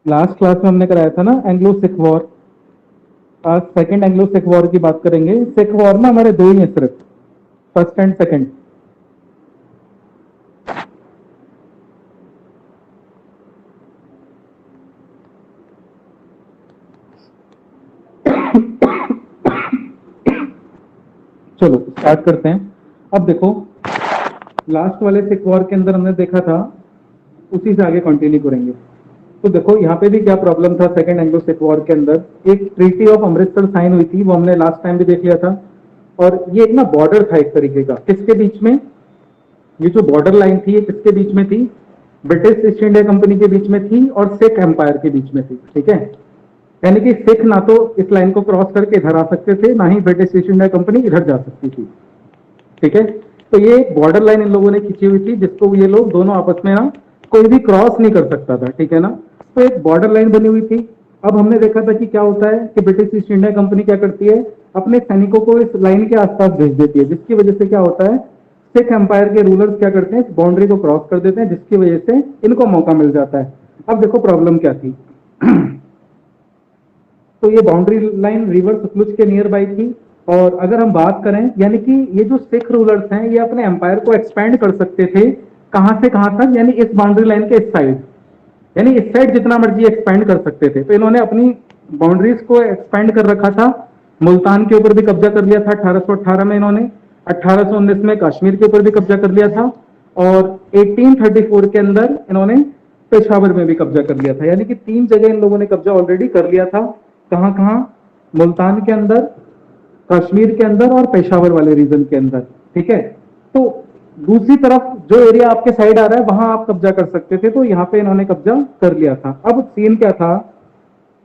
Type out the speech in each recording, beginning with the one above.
Last class में हमने कराया था ना एंग्लो सिख वॉर। आज सेकंड एंग्लो सिख वॉर की बात करेंगे। सिख वॉर ना हमारे दो ही है सिर्फ, फर्स्ट एंड सेकंड। चलो स्टार्ट करते हैं। अब देखो, लास्ट वाले सिख वॉर के अंदर हमने देखा था, उसी से आगे कंटिन्यू करेंगे। तो देखो यहाँ पे भी क्या प्रॉब्लम था सेकंड एंग्लो सिख वॉर के अंदर। एक ट्रीटी ऑफ अमृतसर साइन हुई थी, वो हमने लास्ट टाइम भी देख लिया था। और ये एक ना बॉर्डर था एक तरीके का, किसके बीच में, ये जो बॉर्डर लाइन थी ये किसके बीच में थी, ब्रिटिश ईस्ट इंडिया कंपनी के बीच में थी और सिख एम्पायर के बीच में थी। ठीक है, यानी कि सिख ना तो इस लाइन को क्रॉस करके इधर आ सकते थे, ना ही ब्रिटिश ईस्ट इंडिया कंपनी इधर जा सकती थी। ठीक है, तो ये बॉर्डर लाइन इन लोगों ने खींची हुई थी, जिसको ये लोग दोनों आपस में ना कोई भी क्रॉस नहीं कर सकता था। ठीक है ना, तो एक बॉर्डर लाइन बनी हुई थी। अब हमने देखा था कि क्या होता है कि ब्रिटिश ईस्ट इंडिया कंपनी क्या करती है, अपने सैनिकों को इस लाइन के आसपास भेज देती है, जिसकी वजह से क्या होता है, सिख एम्पायर के रूलर्स क्या करते हैं, इस बाउंड्री को क्रॉस कर देते हैं, जिसकी वजह से इनको मौका मिल जाता है। अब देखो प्रॉब्लम क्या थी। तो ये बाउंड्री लाइन रिवर सतलुज के नियर बाई थी। और अगर हम बात करें, यानी कि ये जो सिख रूलर्स हैं ये अपने एम्पायर को एक्सपेंड कर सकते थे, कहां से कहां तक, यानी इस बाउंड्री लाइन के इस साइड, यानी इस साइड जितना मर्जी एक्सपेंड कर सकते थे। तो इन्होंने अपनी बाउंड्रीज को एक्सपेंड कर रखा था। मुल्तान के ऊपर भी कब्जा कर लिया था 1818 में इन्होंने, 1819 में कश्मीर के ऊपर भी कब्जा कर लिया था, और 1834 के अंदर इन्होंने पेशावर में भी कब्जा कर लिया था। यानी कि 3 जगह इन लोगों ने कब्जा ऑलरेडी कर लिया था। कहां कहां, मुल्तान के अंदर, कश्मीर के अंदर और पेशावर वाले रीजन के अंदर। ठीक है, तो दूसरी तरफ जो एरिया आपके साइड आ रहा है वहां आप कब्जा कर सकते थे, तो यहाँ पे इन्होंने कब्जा कर लिया था। अब सीन क्या था,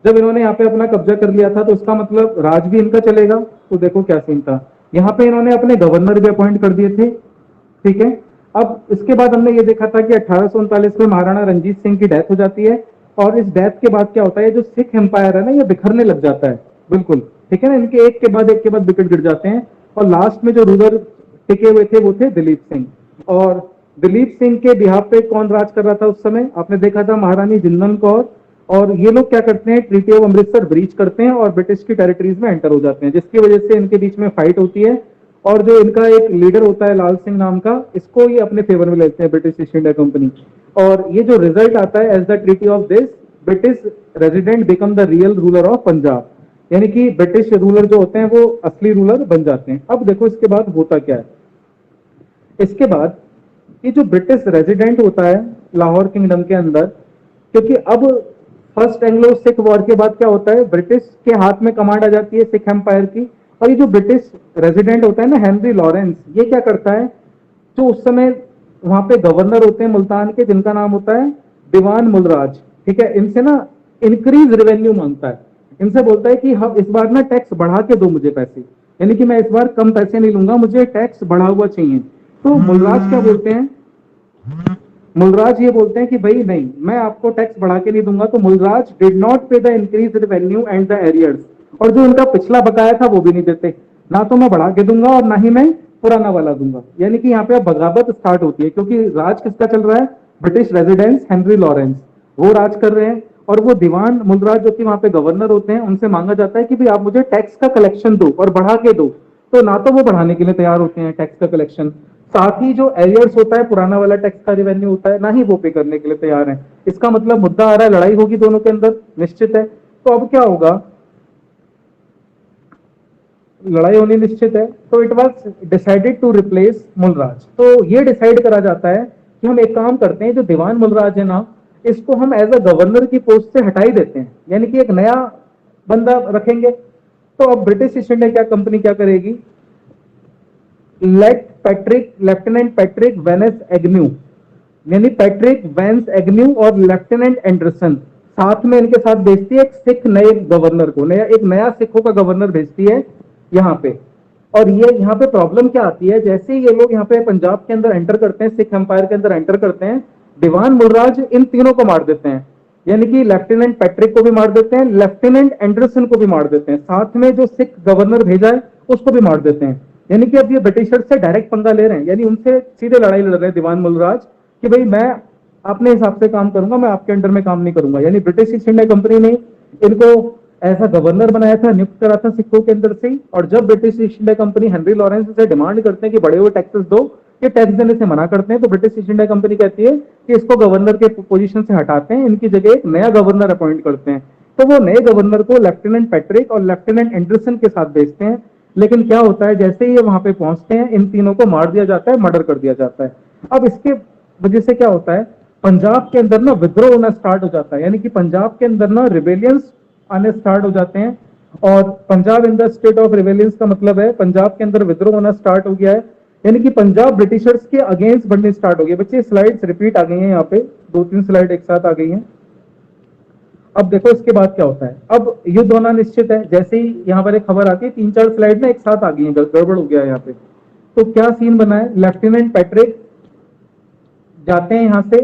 जब इन्होंने यहाँ पे अपना कब्जा कर लिया था तो इसका मतलब राज भी इनका चलेगा। तो देखो क्या सीन था, यहाँ पे इन्होंने अपने गवर्नर भी अपॉइंट कर दिए थे। ठीक है, अब इसके बाद हमने ये देखा था कि 1839 में महाराणा रंजीत सिंह की डेथ हो जाती है, और इस डेथ के बाद क्या होता है, जो सिख एम्पायर है ना ये बिखरने लग जाता है बिल्कुल। ठीक है ना, इनके एक के बाद विकेट गिर जाते हैं, और लास्ट में जो रूलर टिके हुए थे वो थे दिलीप सिंह। और दिलीप सिंह के बिहाफ पे कौन राज कर रहा था उस समय, आपने देखा था महारानी जिंदन कौर। और ये लोग क्या करते हैं, ट्रीटी ऑफ अमृतसर ब्रीच करते हैं और ब्रिटिश की टेरिटरीज में एंटर हो जाते हैं, जिसकी वजह से इनके बीच में फाइट होती है। और जो इनका एक लीडर होता है लाल सिंह नाम का, इसको ये अपने फेवर में लेते हैं ब्रिटिश ईस्ट इंडिया कंपनी। और ये जो रिजल्ट आता है, as the treaty of this British resident become the real ruler of Punjab, यानी कि ब्रिटिश रूलर जो होते हैं वो असली रूलर बन जाते हैं। अब देखो इसके बाद होता क्या है, इसके बाद ये जो ब्रिटिश रेजिडेंट होता है लाहौर किंगडम के अंदर, क्योंकि अब फर्स्ट एंग्लो सिख वॉर के बाद क्या होता है, ब्रिटिश के हाथ में कमांड आ जाती है सिख एम्पायर की। और ये जो ब्रिटिश रेजिडेंट होता है ना हेनरी लॉरेंस, ये क्या करता है, जो उस समय वहां पे गवर्नर होते हैं मुल्तान के, जिनका नाम होता है दीवान मुलराज। ठीक है, इनसे ना इंक्रीज रेवेन्यू मांगता है, इनसे बोलता है कि हम इस बार ना टैक्स बढ़ा के दो मुझे पैसे, यानी कि मैं इस बार कम पैसे नहीं लूंगा, मुझे टैक्स बढ़ा हुआ चाहिए। तो मुलराज क्या बोलते हैं, मुलराज ये बोलते हैं कि भाई नहीं, मैं आपको टैक्स बढ़ा के नहीं दूंगा। तो मुलराज डिड नॉट पे the increase revenue and the arrears, और जो इनका पिछला बकाया था वो भी नहीं देते, ना तो मैं बढ़ा के दूंगा और ना ही मैं पुराना वाला दूंगा। यानी कि यहाँ पे बगावत स्टार्ट होती है, क्योंकि राज किसका चल रहा है, ब्रिटिश रेजिडेंस हेनरी लॉरेंस वो राज कर रहे हैं। और वो दीवान मुलराज जो कि वहां पे गवर्नर होते हैं, उनसे मांगा जाता है कि भाई आप मुझे टैक्स का कलेक्शन दो और बढ़ा के दो। तो ना तो वो बढ़ाने के लिए तैयार होते हैं टैक्स का कलेक्शन, साथ ही जो एरियर्स होता है पुराना वाला टैक्स का रेवेन्यू होता है, ना ही वो पे करने के लिए तैयार है। इसका मतलब मुद्दा आ रहा है, लड़ाई होगी दोनों के अंदर निश्चित है। तो अब क्या होगा, लड़ाई होनी निश्चित है। तो it was decided to replace Mulraj. तो ये डिसाइड करा जाता है कि हम एक काम करते हैं, जो दीवान मुलराज है ना, इसको हम एज अ गवर्नर की पोस्ट से हटा ही देते हैं, यानी कि एक नया बंदा रखेंगे। तो अब ब्रिटिश ईस्ट इंडिया क्या कंपनी क्या करेगी, लेफ्टिनेंट पैट्रिक वेनेस एग्न्यू, यानी पैट्रिक वेंस एग्न्यू और लेफ्टिनेंट एंडरसन साथ में इनके साथ भेजती है एक सिख नए गवर्नर को, एक नया सिखों का गवर्नर भेजती है यहाँ पे। और ये यहाँ पे प्रॉब्लम क्या आती है, जैसे ही ये लोग यहाँ पे पंजाब के अंदर एंटर करते हैं, सिख एम्पायर के अंदर एंटर करते हैं, दीवान मुलराज इन तीनों को मार देते हैं, यानी कि लेफ्टिनेंट पैट्रिक को भी मार देते हैं, लेफ्टिनेंट एंडरसन को भी मार देते हैं, साथ में जो सिख गवर्नर भेजा है उसको भी मार देते हैं। यानी कि अब ये ब्रिटिशर्स से डायरेक्ट पंगा ले रहे हैं, यानी उनसे सीधे लड़ाई लड़ रहे हैं दीवान मुलराज कि भाई मैं अपने हिसाब से काम करूंगा, मैं आपके अंडर में काम नहीं करूंगा। यानी ब्रिटिश ईस्ट इंडिया कंपनी ने इनको ऐसा गवर्नर बनाया था, नियुक्त करा था सिखों के अंदर से ही। और जब British east India company Henry Lawrence से डिमांड करते हैं कि बड़े हुए टैक्सेस दो, ये टैक्स देने से मना करते हैं, तो ब्रिटिश ईस्ट इंडिया कंपनी कहती है कि इसको गवर्नर के पोजीशन से हटाते हैं, इनकी जगह एक नया गवर्नर अपॉइंट करते हैं। तो वो नए गवर्नर को लेफ्टिनेंट पैट्रिक और लेफ्टिनेंट एंडरसन के साथ भेजते हैं। लेकिन क्या होता है, जैसे ही ये वहां पे पहुंचते हैं, इन तीनों को मार दिया जाता है, मर्डर कर दिया जाता है। अब इसके वजह से क्या होता है, पंजाब के अंदर ना विद्रोह होना स्टार्ट हो जाता है। यानी कि पंजाब के अंदर ना रिबेलियंस आने स्टार्ट हो जाते हैं। और Punjab in the state of rebellions का मतलब है पंजाब के अंदर विद्रोह होना स्टार्ट हो गया है। यानी कि पंजाब ब्रिटिशर्स के अगेंस्ट बढ़ने स्टार्ट हो गए। बच्चे स्लाइड्स रिपीट आ गई हैं, यहाँ पे 2-3 स्लाइड एक साथ आ गई हैं। अब देखो इसके बाद क्या होता है। अब युद्ध होना निश्चित है। जैसे ही यहाँ पर एक खबर आती है, 3-4 स्लाइड ना एक साथ आ गई है, गड़बड़ हो गया है यहाँ पे। तो क्या सीन बना है, लेफ्टिनेंट पैट्रिक जाते हैं यहाँ से,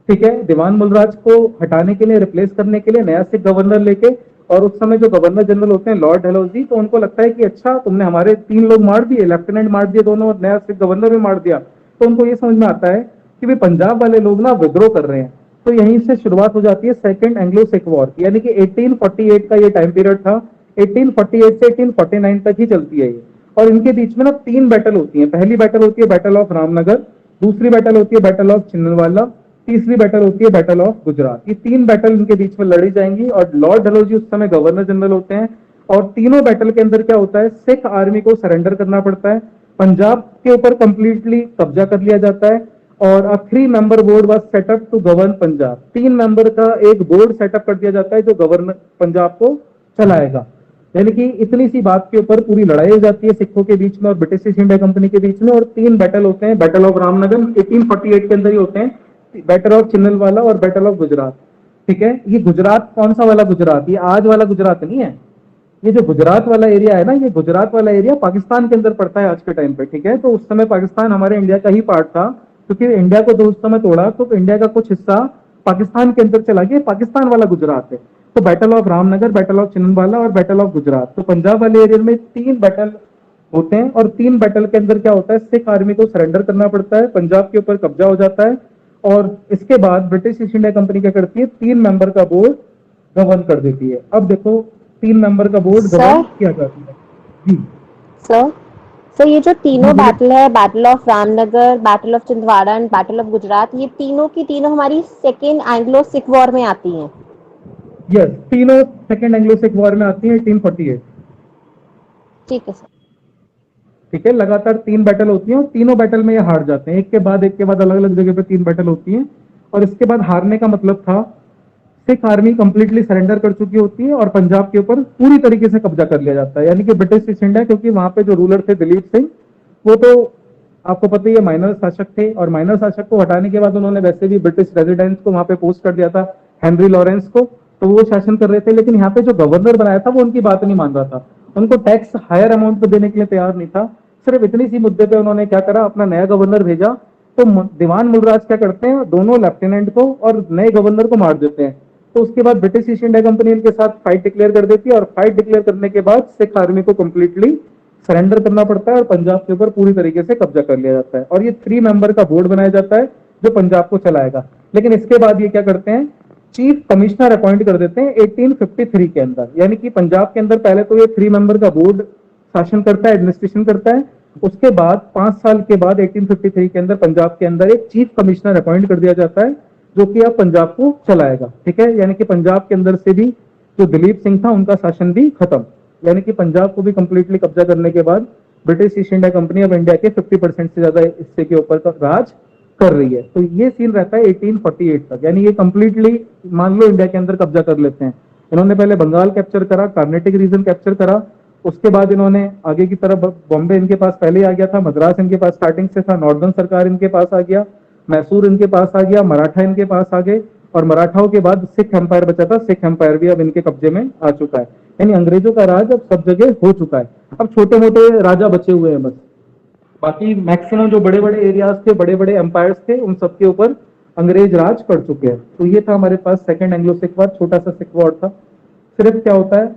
ठीक है, दीवान मुलराज को हटाने के लिए, रिप्लेस करने के लिए नया सिख गवर्नर लेके। और उस समय जो गवर्नर जनरल होते हैं लॉर्ड डलहौजी, तो उनको लगता है कि अच्छा तुमने हमारे 3 लोग मार दिए, लेफ्टिनेंट मार दिए दोनों, और नया सिख गवर्नर भी मार दिया। तो उनको ये समझ में आता है कि भाई पंजाब वाले लोग ना विद्रोह कर रहे हैं। तो यहीं से शुरुआत हो जाती है सेकेंड एंग्लो सिख वॉर, यानी कि 1848 का ये टाइम पीरियड था। 1848 से 1849 तक ही चलती है ये। और इनके बीच में ना 3 बैटल होती है। पहली बैटल होती है बैटल ऑफ रामनगर, दूसरी बैटल होती है बैटल ऑफ छिन्नवाला, तीसरी बैटल होती है बैटल ऑफ गुजरात। ये 3 बैटल इनके बीच में लड़ी जाएंगी। और लॉर्ड डलहौजी उस समय गवर्नर जनरल होते हैं। और तीनों बैटल के अंदर क्या होता है, सिख आर्मी को सरेंडर करना पड़ता है, पंजाब के ऊपर कंप्लीटली कब्जा कर लिया जाता है। और a 3 member board was set up to govern Punjab. 3 member का एक बोर्ड सेटअप कर दिया जाता है जो गवर्नर पंजाब को चलाएगा। यानी कि इतनी सी बात के ऊपर पूरी लड़ाई हो जाती है सिखों के बीच में और ब्रिटिश ईस्ट इंडिया कंपनी के बीच में। और 3 बैटल होते हैं, बैटल ऑफ रामनगर 1848 के अंदर ही होते हैं, बैटल ऑफ चिन्नलवाला और बैटल ऑफ गुजरात। ठीक है, ये गुजरात कौन सा वाला गुजरात, ये आज वाला गुजरात नहीं है। ये जो गुजरात वाला एरिया है ना, ये गुजरात वाला एरिया पाकिस्तान के अंदर पड़ता है आज के टाइम पे। ठीक है, तो उस समय पाकिस्तान हमारे इंडिया का ही पार्ट था, क्योंकि इंडिया को तो उस समय तोड़ा, तो इंडिया का कुछ हिस्सा पाकिस्तान के अंदर चला गया, पाकिस्तान वाला गुजरात है। तो battle of Ramnagar, battle of Chillianwala और बैटल ऑफ गुजरात। तो पंजाब वाले एरिया में 3 बैटल होते हैं। और 3 बैटल के अंदर क्या होता है, सिख आर्मी को सरेंडर करना पड़ता है, पंजाब के ऊपर कब्जा हो जाता है। और इसके बाद ब्रिटिश ईस्ट इंडिया कंपनी क्या करती है, 3 मेंबर का बोर्ड गवर्न कर देती है। अब देखो 3 मेंबर का बोर्ड गवर्न किया जाता है जी। सर सर ये जो तीनों बोलिए। बैटल है, battle of Ramnagar, battle of Chhindwara and battle of Gujarat, ये तीनों की तीनों हमारी सेकेंड एंग्लो सिख वॉर में आती हैं। यस, तीनों सेकेंड एंग्लो सिख वॉर में आती है 1848। ठीक है सर। ठीक है, लगातार 3 बैटल होती हैं और तीनों बैटल में ये हार जाते हैं, एक के बाद अलग अलग जगह पे 3 बैटल होती हैं। और इसके बाद हारने का मतलब था सिख आर्मी कंप्लीटली सरेंडर कर चुकी होती है और पंजाब के ऊपर पूरी तरीके से कब्जा कर लिया जाता है। यानी कि ब्रिटिश ईस्ट इंडिया, क्योंकि वहां पे जो रूलर थे दिलीप सिंह, वो तो आपको पता ही है माइनर शासक थे। और माइनर शासक को हटाने के बाद उन्होंने वैसे भी ब्रिटिश रेजिडेंट्स को वहां पे पोस्ट कर दिया था, हेनरी लॉरेंस को, तो वो शासन कर रहे थे। लेकिन यहाँ पे जो गवर्नर बनाया था वो उनकी बात नहीं मान रहा था, उनको टैक्स हायर अमाउंट पे देने के लिए तैयार नहीं था। सिर्फ इतनी सी मुद्दे पे उन्होंने क्या करा, अपना नया गवर्नर भेजा। तो दीवान मुलराज क्या करते हैं, दोनों लेफ्टिनेंट को और नए गवर्नर को मार देते हैं। तो उसके बाद ब्रिटिश ईस्ट इंडिया कंपनी इनके साथ फाइट डिक्लेयर कर देती है। और फाइट डिक्लेयर करने के बाद सिख आर्मी को कंप्लीटली सरेंडर करना पड़ता है और पंजाब के ऊपर पूरी तरीके से कब्जा कर लिया जाता है। और ये 3 मेंबर का बोर्ड बनाया जाता है जो पंजाब को चलाएगा। लेकिन इसके बाद ये क्या करते हैं, चीफ कमिश्नर अपॉइंट कर देते हैं 1853 के अंदर। यानी कि पंजाब के अंदर पहले तो ये 3 मेंबर का बोर्ड शासन करता है, एडमिनिस्ट्रेशन करता है। उसके बाद 5 साल के बाद 1853 के अंदर पंजाब के अंदर एक चीफ कमिश्नर अपॉइंट कर दिया जाता है जो कि अब पंजाब को चलाएगा। ठीक है, यानी कि पंजाब के अंदर से भी जो दिलीप सिंह था उनका शासन भी खत्म। यानी कि पंजाब को भी कंप्लीटली कब्जा करने के बाद ब्रिटिश ईस्ट इंडिया कंपनी अब इंडिया के 50% से ज्यादा हिस्से के ऊपर का राज कर रही है। तो ये सीन रहता है 1848 तक। यानी ये कंप्लीटली मान लो इंडिया के अंदर कब्जा कर लेते हैं। इन्होंने पहले बंगाल कैप्चर करा, कार्नेटिक रीजन कैप्चर करा, उसके बाद इन्होंने आगे की तरफ बॉम्बे इनके पास पहले आ गया था, मद्रास इनके पास स्टार्टिंग से था, नॉर्दर्न सरकार इनके पास आ गया, मैसूर इनके पास आ गया, मराठा इनके पास आ गए। और मराठाओं के बाद सिख एम्पायर बचा था, सिख एम्पायर भी अब इनके कब्जे में आ चुका है। यानी अंग्रेजों का राज अब सब जगह हो चुका है। अब छोटे मोटे राजा बचे हुए हैं बस, बाकी मैक्सिमम जो बड़े बड़े एरियाज थे, बड़े बड़े एम्पायर्स थे, उन सबके ऊपर अंग्रेज राज कर चुके हैं। तो ये था हमारे पास सेकंड एंग्लो सिख वॉर, छोटा सा सिख वॉर था। सिर्फ क्या होता है,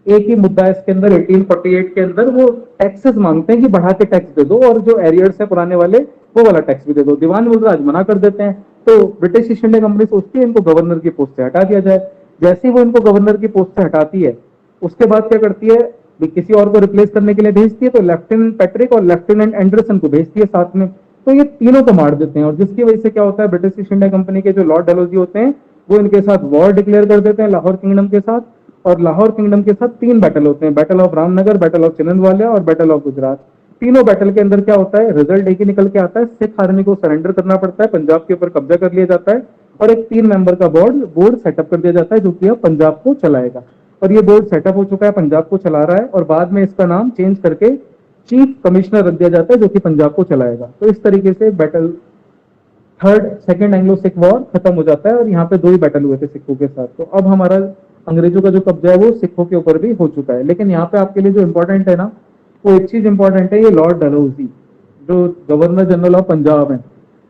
एक ही मुद्दा है इसके अंदर 1848 के अंदर, वो टैक्सेस मांगते हैं कि बढ़ा के टैक्स दे दो और जो एरियर्स है पुराने वाले वो वाला टैक्स भी दे दो। दीवान मुलराज मना कर देते हैं तो ब्रिटिश ईस्ट इंडिया कंपनी सोचती है इनको गवर्नर की पोस्ट से हटा दिया जाए। जैसे ही वो इनको गवर्नर की पोस्ट से हटाती है, उसके बाद क्या करती है, किसी और को रिप्लेस करने के लिए भेजती है, तो लेफ्टिनेंट पैट्रिक और लेफ्टिनेंट एंडरसन को भेजती है साथ में। तो ये तीनों को मार देते हैं, और जिसकी वजह से क्या होता है, ब्रिटिश ईस्ट इंडिया कंपनी के जो लॉर्ड डलहौजी होते हैं वो इनके साथ वॉर डिक्लेयर कर देते हैं लाहौर किंगडम के साथ। और लाहौर किंगडम के साथ 3 बैटल होते हैं, battle of Ramnagar, battle of Chillianwala और बैटल ऑफ गुजरात। तीनों बैटल के अंदर क्या होता है, रिजल्ट एक ही निकल के आता है, सिख आर्मी को सरेंडर करना पड़ता है, पंजाब के ऊपर कब्जा कर लिया जाता है, और एक 3 मेंबर का बोर्ड सेटअप कर दिया जाता है जो कि अब पंजाब को चलाएगा। और ये बोर्ड सेटअप हो चुका है, पंजाब को चला रहा है, और बाद में इसका नाम चेंज करके चीफ कमिश्नर रख दिया जाता है जो कि पंजाब को चलाएगा। तो इस तरीके से battle second Anglo Sikh war खत्म हो जाता है, और यहाँ पे 2 ही बैटल हुए थे सिखों के साथ। तो अब हमारा अंग्रेजों का जो कब्जा है वो सिखों के ऊपर भी हो चुका है। लेकिन यहाँ पे आपके लिए जो इंपॉर्टेंट है ना, वो एक चीज इंपॉर्टेंट है, ये लॉर्ड डलहौजी जो गवर्नर जनरल ऑफ पंजाब है,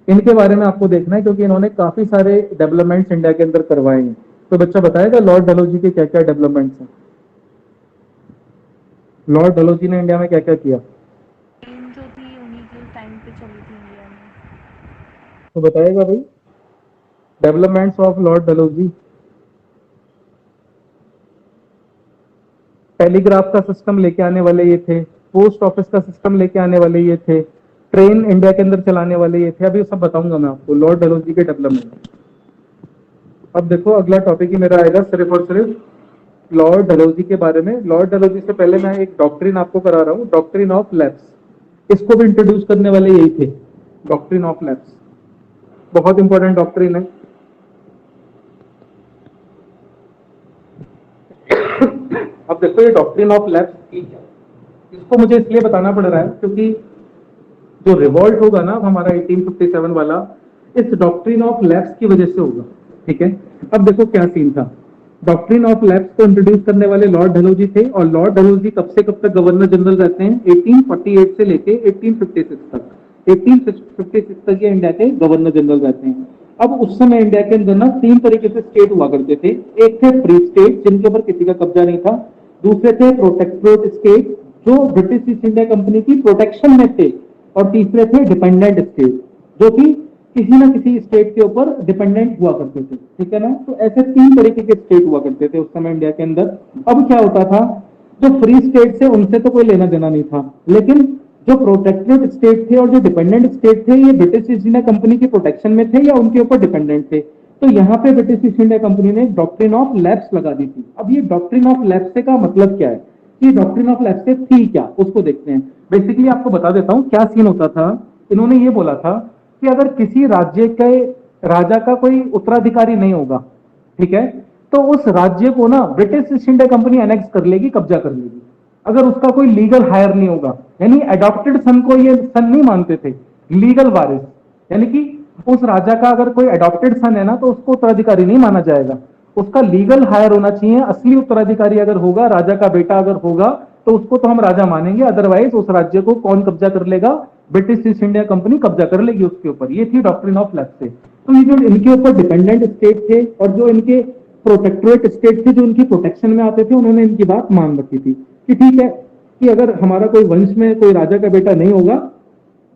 इनके बारे में आपको देखना है, क्योंकि इन्होंने काफी सारे डेवलपमेंट्स इंडिया के अंदर करवाए हैं। तो बच्चा बताएगा लॉर्ड डलहौजी के क्या क्या डेवलपमेंट्स हैं, लॉर्ड डलहौजी ने इंडिया में क्या क्या किया, ट्रेन जो थी उन्हीं के टाइम पे चली थी इंडिया में। तो बताएगा भाई developments of Lord Dalhousie. Telegraph का सिस्टम लेके आने वाले ये थे, पोस्ट ऑफिस का सिस्टम लेके आने वाले ये थे, ट्रेन इंडिया के अंदर चलाने वाले ये थे। अभी सब बताऊंगा मैं आपको लॉर्ड डलहौजी के डेवलपमेंट। अब देखो अगला टॉपिक ही मेरा आएगा सिर्फ और सिर्फ लॉर्ड डलहौजी के बारे में। लॉर्ड डलहौजी से पहले मैं एक डॉक्ट्रिन आपको करा रहा हूँ, डॉक्ट्रिन ऑफ लैप्स। इसको भी इंट्रोड्यूस करने वाले यही थे, डॉक्ट्रिन ऑफ लैप्स, बहुत इंपॉर्टेंट डॉक्ट्रिन है। अब देखो ये डॉक्ट्रिन ऑफ लैप्स की क्या, इसको मुझे इसलिए बताना पड़ रहा है क्योंकि जो रिवॉल्ट होगा ना हमारा 1857 वाला, इस डॉक्ट्रिन ऑफ लैप्स की वजह से होगा। ठीक है, अब देखो क्या सीन था। डॉक्ट्रिन ऑफ लैप्स को इंट्रोड्यूस करने वाले लॉर्ड डलहौजी थे, और लॉर्ड डलहौजी कब से कब तक गवर्नर जनरल रहते हैं, 1848 से लेके 1856 तक। 1856 तक ये इंडिया के गवर्नर जनरल रहते हैं। अब उस समय इंडिया के अंदर ना 3 तरीके से स्टेट हुआ करते थे। एक थे फ्री स्टेट जिनके ऊपर किसी का कब्जा नहीं था, दूसरे थे प्रोटेक्टोरेट स्टेट जो ब्रिटिश ईस्ट इंडिया कंपनी की प्रोटेक्शन में थे, और तीसरे थे डिपेंडेंट स्टेट जो कि किसी ना किसी स्टेट के ऊपर डिपेंडेंट हुआ करते थे। ठीक है ना, तो ऐसे 3 तरीके के स्टेट हुआ करते थे उस समय इंडिया के अंदर। अब क्या होता था, जो फ्री स्टेट से उनसे तो कोई लेना देना नहीं था, लेकिन जो प्रोटेक्टेड स्टेट थे और जो डिपेंडेंट स्टेट थे ये ब्रिटिश ईस्ट इंडिया कंपनी की प्रोटेक्शन में थे या उनके ऊपर डिपेंडेंट थे। तो यहाँ पे ब्रिटिश ईस्ट इंडिया कंपनी ने डॉक्ट्रिन ऑफ लैप्स लगा दी थी। अब ये डॉक्ट्रिन ऑफ लैप्स से का मतलब क्या है, ये डॉक्ट्रिन ऑफ लैप्स से थी क्या, उसको देखते हैं। बेसिकली आपको बता देता हूँ क्या सीन होता था। इन्होंने ये बोला था कि अगर किसी राज्य के राजा का कोई उत्तराधिकारी नहीं होगा, ठीक है, तो उस राज्य को ना British east India company annex कर लेगी, कब्जा कर लेगी, अगर उसका कोई लीगल हायर नहीं होगा। यानी एडॉप्टेड सन को ये सन नहीं मानते थे, लीगल वारिस, यानी कि उस राजा का अगर कोई एडॉप्टेड सन है ना तो उसको उत्तराधिकारी नहीं माना जाएगा, उसका लीगल हायर होना चाहिए। असली उत्तराधिकारी अगर होगा, राजा का बेटा अगर होगा, तो उसको तो हम राजा मानेंगे, अदरवाइज उस राज्य को कौन कब्जा कर लेगा, ब्रिटिश ईस्ट इंडिया कंपनी कब्जा कर लेगी उसके ऊपर। ये थी डॉक्ट्रिन ऑफ लैप्स से। तो ये जो इनके ऊपर डिपेंडेंट स्टेट थे और जो इनके प्रोटेक्टोरेट स्टेट थे जो उनकी प्रोटेक्शन में आते थे, उन्होंने इनकी बात मान रखी थी कि ठीक है कि अगर हमारा कोई वंश में कोई राजा का बेटा नहीं होगा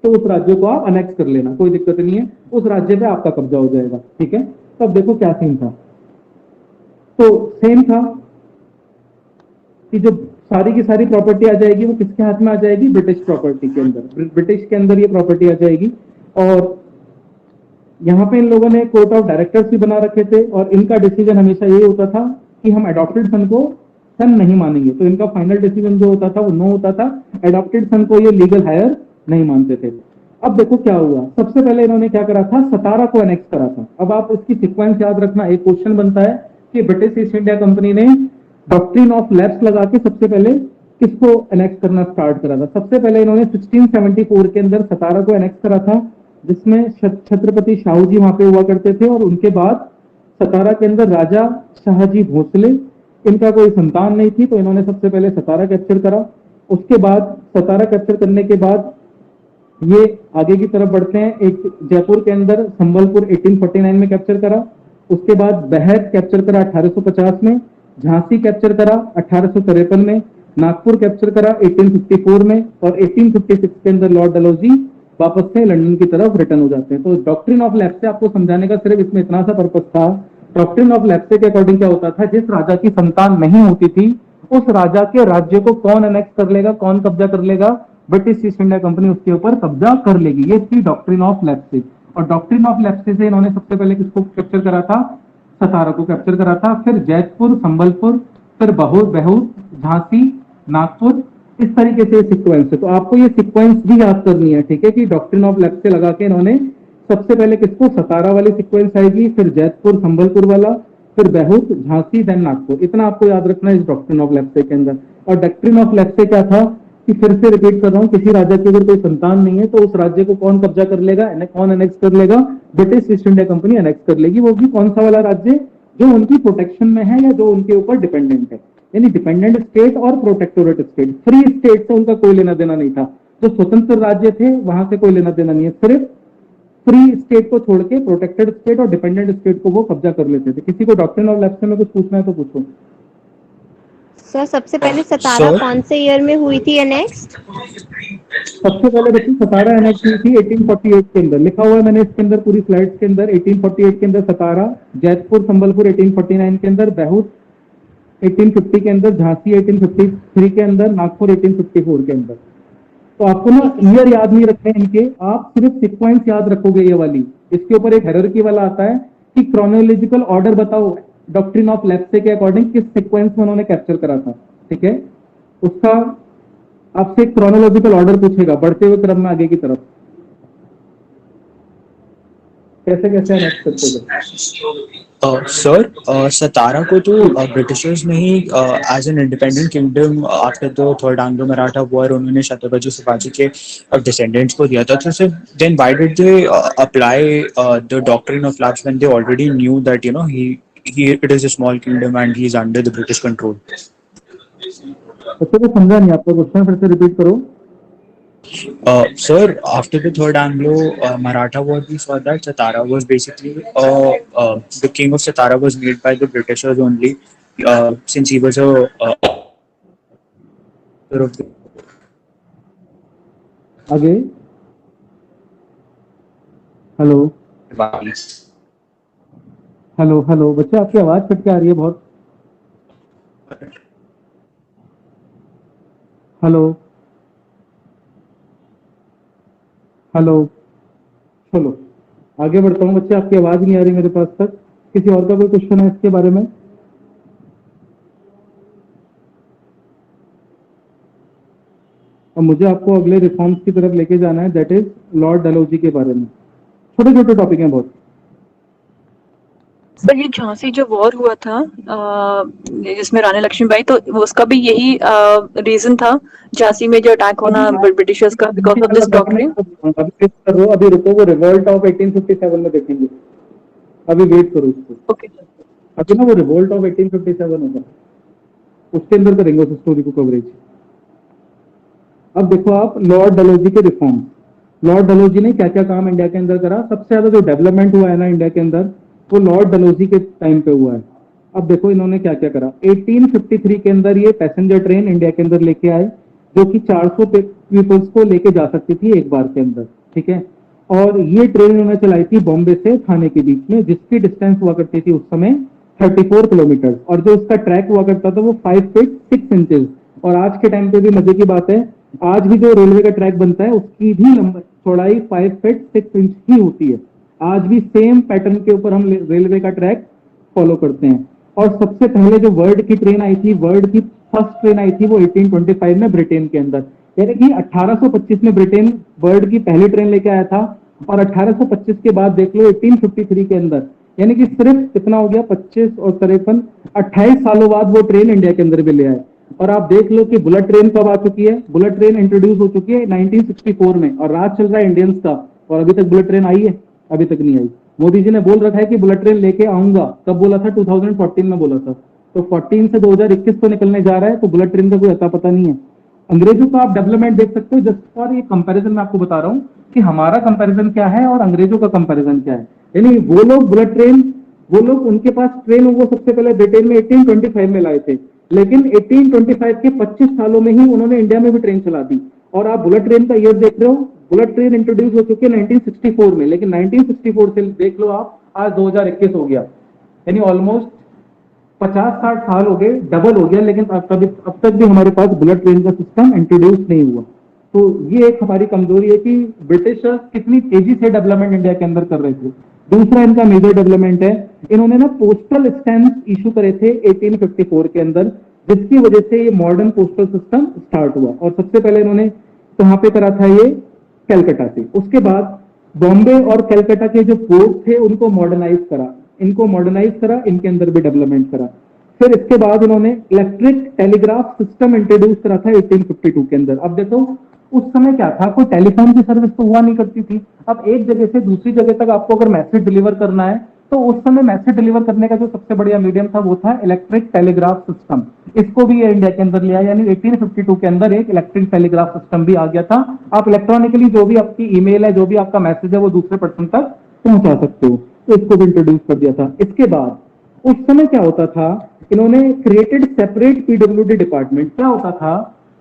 तो उस राज्य को आप अनेक्स कर लेना, कोई दिक्कत नहीं है, उस राज्य पे आपका कब्जा हो जाएगा। ठीक है, तब देखो क्या सीन था। तो सेम था कि जो सारी की सारी प्रॉपर्टी आ जाएगी वो किसके हाथ में आ जाएगी, ब्रिटिश प्रॉपर्टी के अंदर, ब्रिटिश के अंदर ये प्रॉपर्टी आ जाएगी। और यहाँ पे इन लोगों ने कोर्ट ऑफ डायरेक्टर्स भी बना रखे थे, और इनका डिसीजन हमेशा ये होता था कि हम एडॉप्टेड सन को सन नहीं मानेंगे। तो इनका फाइनल डिसीजन जो होता था वो नो होता था, एडॉप्टेड सन को ये लीगल हायर नहीं मानते थे। अब देखो क्या हुआ, सबसे पहले इन्होंने क्या करा था, सतारा को एनेक्स करा था। अब आप उसकी सीक्वेंस याद रखना, एक क्वेश्चन बनता है कि ब्रिटिश ईस्ट इंडिया कंपनी ने डॉक्ट्रिन ऑफ लैप्स लगा के सबसे पहले किसको एनेक्स करना स्टार्ट करा था। सबसे पहले इन्होंने 1674 के अंदर सतारा को एनेक्स करा था, जिसमें छत्रपति शाहू जी वहां पे हुआ करते थे, और उनके बाद सतारा के अंदर राजा शाहजी भोसले, इनका कोई संतान नहीं थी, तो इन्होंने सबसे पहले सतारा कैप्चर करा। उसके बाद सतारा कैप्चर करने के बाद ये आगे की तरफ बढ़ते हैं, एक जयपुर के अंदर संबलपुर 1849 में कैप्चर करा। उसके बाद बहर कैप्चर करा 1850 में, झांसी कैप्चर करा 1853 में, नागपुर कैप्चर करा 1854 में, और 1856 के अंदर लॉर्ड डलहौजी वापस से लंदन की तरफ रिटर्न हो जाते हैं। तो डॉक्ट्रिन ऑफ लेप्से आपको समझाने का सिर्फ इसमें इतना सा पर्पस था। डॉक्ट्रिन ऑफ लेप्से के अकॉर्डिंग क्या होता था, जिस राजा की संतान नहीं होती थी उस राजा के राज्य को कौन अनेक्स कर लेगा, कौन कब्जा कर लेगा, ब्रिटिश ईस्ट इंडिया कंपनी उसके ऊपर कब्जा कर लेगी। ये थी डॉक्ट्रिन ऑफ लेप्से। और डॉक्ट्रिन ऑफ लेप्से से इन्होंने सबसे पहले किसको कैप्चर करा था, सतारा को कैप्चर करा था, फिर जैतपुर, संबलपुर, फिर बहूत, झांसी, नागपुर, इस तरीके से सीक्वेंस है। तो आपको ये सीक्वेंस भी याद करनी है, ठीक है, कि डॉक्ट्रिन ऑफ लेप्से लगा के इन्होंने सबसे पहले किसको, सतारा वाली सीक्वेंस आएगी, फिर जैतपुर संबलपुर वाला, फिर बहूत, झांसी, देन नागपुर। इतना आपको याद रखना है इस डॉक्ट्रिन ऑफ लेप्से के अंदर। और डॉक्ट्रिन ऑफ लेप्से क्या था कि फिर से रिपीट कर रहा हूं, किसी राजा की अगर कोई संतान नहीं है तो उस राज्य को कौन कब्जा कर लेगा, कौन अनेक्स कर लेगा, British east India company annex कर लेगी। वो भी कौन सा वाला राज्य, जो उनकी प्रोटेक्शन में है या जो उनके ऊपर डिपेंडेंट है। यानी डिपेंडेंट स्टेट और प्रोटेक्टोरेट स्टेट, फ्री स्टेट से उनका कोई लेना देना नहीं था। जो स्वतंत्र राज्य थे वहां से कोई लेना देना नहीं है, सिर्फ फ्री स्टेट को छोड़ के प्रोटेक्टेड स्टेट और डिपेंडेंट स्टेट को वो कब्जा कर लेते थे। किसी को डॉक्ट्रिन ऑफ लेप्से में कुछ पूछना है तो पूछो। सर सबसे पहले सतारा कौन से ईयर में हुई थी अनेक्स? सबसे पहले देखिए सतारा एनेक्स हुई थी 1848 के अंदर, लिखा हुआ है मैंने इसके अंदर पूरी स्लाइड्स के अंदर। 1848 के अंदर सतारा, जैतपुर संबलपुर 1849 के अंदर, बहूत 1850 के अंदर, झांसी 1853 के अंदर, नागपुर 1854 के अंदर। तो आपको ना ईयर याद नहीं रखने इनके, आप सिर्फ सीक्वेंस याद रखोगे ये वाली। इसके ऊपर एक हायरार्की वाला आता है कि क्रोनोलॉजिकल ऑर्डर बताओ डॉक्ट्रिन ऑफ लेप्से के अकॉर्डिंग किस सीक्वेंस में उन्होंने कैप्चर करा था, ठीक है। उसका आपसे क्रोनोलॉजिकल ऑर्डर पूछेगा बढ़ते हुए क्रम में आगे की तरफ, कैसे कैसे अनेक्ट करते थे। सर सतारा को तो ब्रिटिशर्स ने ही as an independent kingdom after the third Anglo Maratha war उन्होंने छत्रपति शिवाजी के डिसेंडेंट्स को दिया था। तो sir then why did they apply the doctrine of lapse when they already knew that he it is a small kingdom and he is under the British control. अच्छे से समझा नहीं आपका क्वेश्चन, फिर से रिपीट करो। Sir, after the third Anglo-Maratha war, we saw that Satara was basically the king of Satara was made by the Britishers only, since he was a sort of आगे hello the hello hello बच्चे, आपकी आवाज cut के आ रही है बहुत। Hello hello, चलो आगे बढ़ता हूँ बच्चे, आपकी आवाज नहीं आ रही मेरे पास तक। किसी और का कोई क्वेश्चन है इसके बारे में? अब मुझे आपको अगले रिफॉर्म्स की तरफ लेके जाना है, दैट इज लॉर्ड डलहौजी के बारे में। छोटे छोटे टॉपिक हैं बहुत। सर ये झांसी जो वॉर हुआ था जिसमें रानी लक्ष्मीबाई, तो उसका भी यही रीजन था, झांसी में जो अटैक होना ब्रिटिशर्स का, बिकॉज ऑफ दिस डॉक्ट्रिन। अभी रुको, वो रिवोल्ट ऑफ 1857 में देखेंगे, अभी वेट करो उसको। ओके अभी ना वो रिवोल्ट ऑफ 1857 होगा, उसके अंदर करेंगे उस स्टोरी को कवरेज। अब देखो आप लॉर्ड डलहौजी के रिफॉर्म। लॉर्ड डलहौजी ने क्या क्या काम इंडिया के अंदर करा। सबसे ज्यादा जो डेवलपमेंट हुआ है ना इंडिया के अंदर, वो लॉर्ड डलहौजी के टाइम पे हुआ है। अब देखो इन्होंने क्या क्या करा। 1853 के अंदर ये पैसेंजर ट्रेन इंडिया के अंदर लेके आए, जो कि 400 पीपल्स को लेके जा सकती थी एक बार के अंदर, ठीक है। और ये ट्रेन इन्होंने चलाई थी बॉम्बे से थाने के बीच में, जिसकी डिस्टेंस हुआ करती थी उस समय 34 किलोमीटर, और जो उसका ट्रैक हुआ करता था वो 5 फीट 6 इंचेस। और आज के टाइम पे भी मजे की बात है, आज भी जो रेलवे का ट्रैक बनता है उसकी भी चौड़ाई 5 फीट 6 इंच ही होती है। आज भी सेम पैटर्न के ऊपर हम रेलवे का ट्रैक फॉलो करते हैं। और सबसे पहले जो वर्ल्ड की ट्रेन आई थी, वर्ल्ड की फर्स्ट ट्रेन आई थी, वो 1825 में ब्रिटेन के अंदर, यानी कि 1825 में ब्रिटेन वर्ल्ड की पहली ट्रेन लेके आया था। और 1825 के बाद देख लो 1853 के अंदर, यानी कि सिर्फ कितना हो गया, 25 और 53, 28 सालों बाद वो ट्रेन इंडिया के अंदर भी ले आए। और आप देख लो कि बुलेट ट्रेन कब आ चुकी है। बुलेट ट्रेन इंट्रोड्यूस हो चुकी है 1964 में, और राज चल रहा है इंडियंस का, और अभी तक बुलेट ट्रेन आई है? अभी तक नहीं आई। मोदी जी ने बोल रखा है कि बुलेट ट्रेन लेके आऊंगा, कब बोला था? 2014 में बोला था। तो 14 से 2021 तो निकलने जा रहा है, तो बुलेट ट्रेन का कोई अता पता नहीं है। अंग्रेजों का आप डेवलपमेंट देख सकते हो, जस्ट फॉर ये कंपैरिजन मैं आपको बता रहा हूँ कि हमारा कंपैरिजन क्या है और अंग्रेजों का कंपैरिजन क्या है। यानी वो लोग बुलेट ट्रेन, वो लोग उनके पास ट्रेन वो सबसे पहले ब्रिटेन में 1825 में लाए थे, लेकिन 1825 के 25 सालों में ही उन्होंने इंडिया में भी ट्रेन चला दी। और आप बुलेट ट्रेन का ईयर देख रहे हो, बुलेट ट्रेन इंट्रोड्यूस हो चुकी है 1964 में, लेकिन 1964 से देख लो आप आज 2021 हो गया, यानी ऑलमोस्ट 50-60 साल हो गए, डबल हो गया, लेकिन अब तक भी हमारे पास बुलेट ट्रेन का सिस्टम इंट्रोड्यूस नहीं हुआ। तो ये एक हमारी कमजोरी है कि ब्रिटिशर्स कितनी तेजी से डेवलपमेंट इंडिया के अंदर कर रहे थे। दूसरा इनका मेजर डेवलपमेंट है, इन्होंने ना पोस्टल स्टैम्प इशू करे थे 1854 के अंदर, जिसकी वजह से ये मॉडर्न पोस्टल सिस्टम स्टार्ट हुआ। और सबसे पहले इन्होंने कहाँ पे करा था, ये कलकत्ता से। उसके बाद बॉम्बे और कलकत्ता के जो पोर्ट थे उनको मॉडर्नाइज करा, इनके अंदर भी डेवलपमेंट करा। फिर इसके बाद इन्होंने इलेक्ट्रिक टेलीग्राफ सिस्टम इंट्रोड्यूस करा था 1852 के अंदर। अब देखो उस समय क्या था, कोई टेलीफोन की सर्विस तो हुआ नहीं करती थी। अब एक जगह से दूसरी जगह तक आपको अगर मैसेज डिलीवर करना है, तो उस समय मैसेज डिलीवर करने का जो सबसे बढ़िया मीडियम था वो था इलेक्ट्रिक टेलीग्राफ सिस्टम। इसको भी ये इंडिया के अंदर लिया, यानी 1852 के अंदर एक इलेक्ट्रिक टेलीग्राफ सिस्टम भी आ गया था। आप इलेक्ट्रॉनिकली जो भी आपकी ईमेल है, जो भी आपका मैसेज है, वो दूसरे पर्सन तक पहुंचा सकते हो, तो इसको भी इंट्रोड्यूस कर दिया था। इसके बाद उस समय क्या होता था, इन्होंने क्रिएटेड सेपरेट पीडब्ल्यूडी डिपार्टमेंट। क्या होता था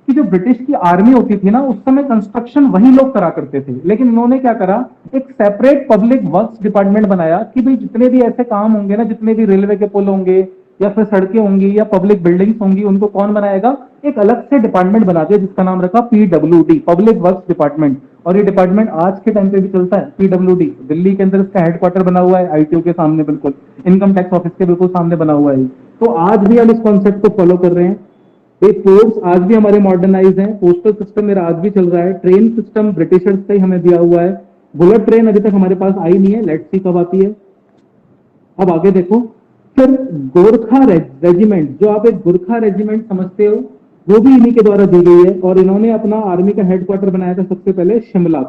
कि जो ब्रिटिश की आर्मी होती थी ना, उस समय कंस्ट्रक्शन वही लोग करा करते थे, लेकिन इन्होंने क्या करा, एक सेपरेट पब्लिक वर्क्स डिपार्टमेंट बनाया कि भाई जितने भी ऐसे काम होंगे ना, जितने भी रेलवे के पुल होंगे या फिर सड़कें होंगी या पब्लिक बिल्डिंग्स होंगी, उनको कौन बनाएगा, एक अलग से डिपार्टमेंट बना दिया जिसका नाम रखा पीडब्ल्यूडी, पब्लिक वर्क्स डिपार्टमेंट। और ये डिपार्टमेंट आज के टाइम पे भी चलता है, पीडब्ल्यूडी। दिल्ली के अंदर इसका हेडक्वार्टर बना हुआ है, आईटीओ के सामने, बिल्कुल इनकम टैक्स ऑफिस के बिल्कुल सामने बना हुआ है। तो आज भी हम इस कॉन्सेप्ट को फॉलो कर रहे हैं। ये पोर्ट्स आज भी हमारे मॉडर्नाइज हैं, पोस्टल सिस्टम मेरा आज भी चल रहा है, ट्रेन सिस्टम ब्रिटिशर्स से ही हमें दिया हुआ है। बुलेट ट्रेन अभी तक हमारे पास आई नहीं है, लेट्स सी कब आती है। अब आगे देखो, फिर गोरखा रेजिमेंट, जो आप एक गोरखा रेजिमेंट समझते हो, वो भी इन्हीं के द्वारा दी गई है। और इन्होंने अपना आर्मी का हेडक्वार्टर बनाया था सबसे पहले शिमला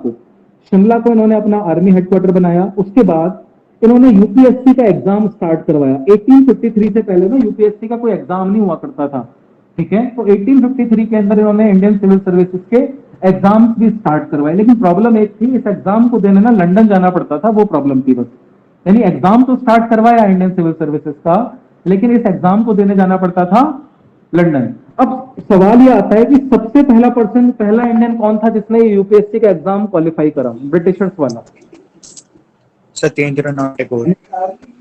को इन्होंने अपना आर्मी हेडक्वार्टर बनाया। उसके बाद इन्होंने यूपीएससी का एग्जाम स्टार्ट करवाया। 1853 से पहले ना यूपीएससी का कोई एग्जाम नहीं हुआ करता था, ठीक है। तो 1853 के अंदर इन्होंने इंडियन सिविल सर्विसेज के एग्जाम्स भी स्टार्ट करवाए, लेकिन प्रॉब्लम एक थी, इस एग्जाम को देने ना लंदन जाना पड़ता था, वो प्रॉब्लम थी बस। यानी एग्जाम तो स्टार्ट करवाया इंडियन सिविल सर्विसेज का, लेकिन इस एग्जाम को देने जाना पड़ता था लंदन। अब सवाल ये आता है कि सबसे पहला इंडियन कौन था जिसने यूपीएससी का एग्जाम क्वालिफाई करा, ब्रिटिशर्स वाला? सत्येंद्रनाथ टैगोर।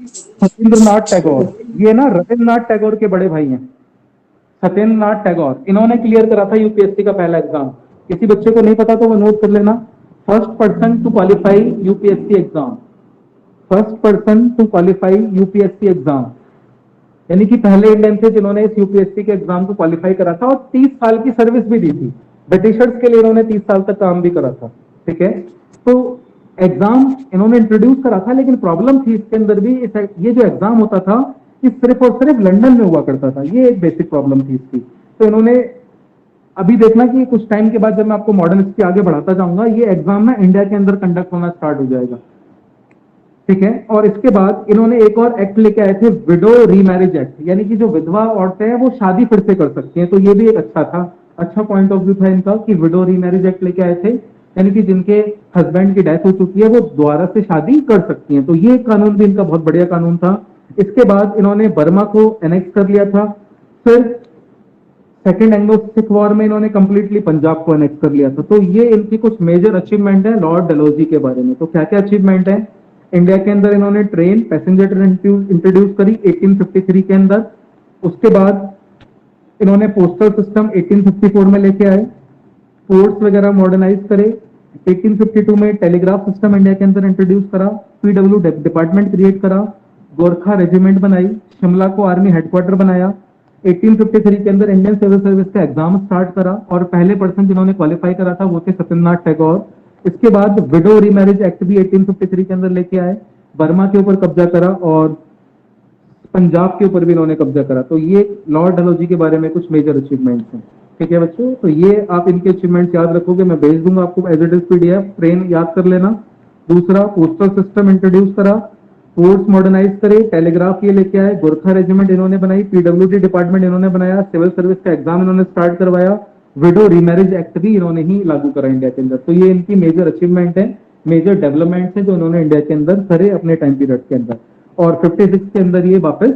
सत्येंद्रनाथ टैगोर, ये ना रविन्द्रनाथ टैगोर के बड़े भाई हैं, सत्येंद्रनाथ टैगोर। इन्होंने क्लियर करा था यूपीएससी का पहला एग्जाम। किसी बच्चे को नहीं पता तो वो नोट कर लेना, first person to qualify UPSC exam, first person to qualify UPSC exam, यानी कि पहले इंडियन थे जिन्होंने इस यूपीएससी के एग्जाम को क्वालिफाई करा था। और 30 साल की सर्विस भी दी थी ब्रिटिशर्स के लिए, इन्होंने 30 साल तक काम भी करा था, ठीक है। तो एग्जाम इन्होंने इंट्रोड्यूस करा था, लेकिन प्रॉब्लम थी इसके अंदर भी, ये जो एग्जाम होता था ये सिर्फ और सिर्फ लंदन में हुआ करता था, ये एक बेसिक प्रॉब्लम थी इसकी। तो इन्होंने अभी देखना कि कुछ टाइम के बाद जब मैं आपको मॉडर्न हिस्ट्री आगे बढ़ाता जाऊंगा, ये एग्जाम ना इंडिया के अंदर कंडक्ट होना स्टार्ट हो जाएगा, ठीक है। और इसके बाद इन्होंने एक और एक्ट लेके आए थे, विडो रीमैरिज एक्ट, यानी कि जो विधवा औरतें हैं वो शादी फिर से कर सकती हैं। तो ये भी एक अच्छा पॉइंट ऑफ व्यू था इनका कि विडो रीमैरिज एक्ट लेके आए थे, यानी कि जिनके हस्बैंड की डेथ हो चुकी है वो दोबारा से शादी कर सकती हैं। तो ये कानून भी इनका बहुत बढ़िया कानून था। इसके बाद इन्होंने बर्मा को एनेक्स कर लिया था। फिर सेकेंड एंग्लो सिख वॉर में इन्होंने कंप्लीटली पंजाब को एनेक्स कर लिया था। तो ये इनकी कुछ मेजर अचीवमेंट है लॉर्ड डलहौजी के बारे में। तो क्या क्या अचीवमेंट है, इंडिया के अंदर इन्होंने ट्रेन, पैसेंजर ट्रेन इंट्रोड्यूस करी 1853 के अंदर। उसके बाद इन्होंने पोस्टल सिस्टम 1854 में लेके आए, पोर्ट्स वगैरह मॉडर्नाइज करे। 1852 में टेलीग्राफ सिस्टम इंडिया के अंदर इंट्रोड्यूस करा, पीडब्ल्यू डिपार्टमेंट क्रिएट करा, गोरखा रेजिमेंट बनाई, शिमला को आर्मी हेडक्वार्टर बनाया। 1853 के अंदर इंडियन सिविल सर्विस का एग्जाम स्टार्ट करा और पहले पर्सन जिन्होंने क्वालिफाई करा था वो थे सत्येंद्रनाथ टैगोर। इसके बाद विडो रीमैरिज एक्ट भी 1853 के अंदर लेके आए, बर्मा के ऊपर कब्जा करा और पंजाब के ऊपर भी इन्होंने कब्जा करा। तो ये लॉर्ड डलहौजी के बारे में कुछ मेजर अचीवमेंट्स हैं, ठीक है बच्चों। तो ये आप इनके अचीवमेंट्स याद रखोगे, मैं भेज दूंगा आपको as it is PDF. Train याद कर लेना। दूसरा, पोस्टल सिस्टम इंट्रोड्यूस करा, पोर्ट्स मॉडर्नाइज करे, टेलीग्राफ ये लेके आए, गोरखा रेजिमेंट इन्होंने बनाई, पीडब्ल्यूडी डिपार्टमेंट इन्होंने बनाया, सिविल सर्विस का एग्जाम इन्होंने स्टार्ट करवाया, विडो रीमैरिज एक्ट भी इन्होंने ही लागू करा इंडिया के अंदर। तो ये इनकी मेजर अचीवमेंट है, मेजर डेवलपमेंट है जो इन्होंने इंडिया के अंदर करे अपने टाइम पीरियड के अंदर। और 56 के अंदर ये वापस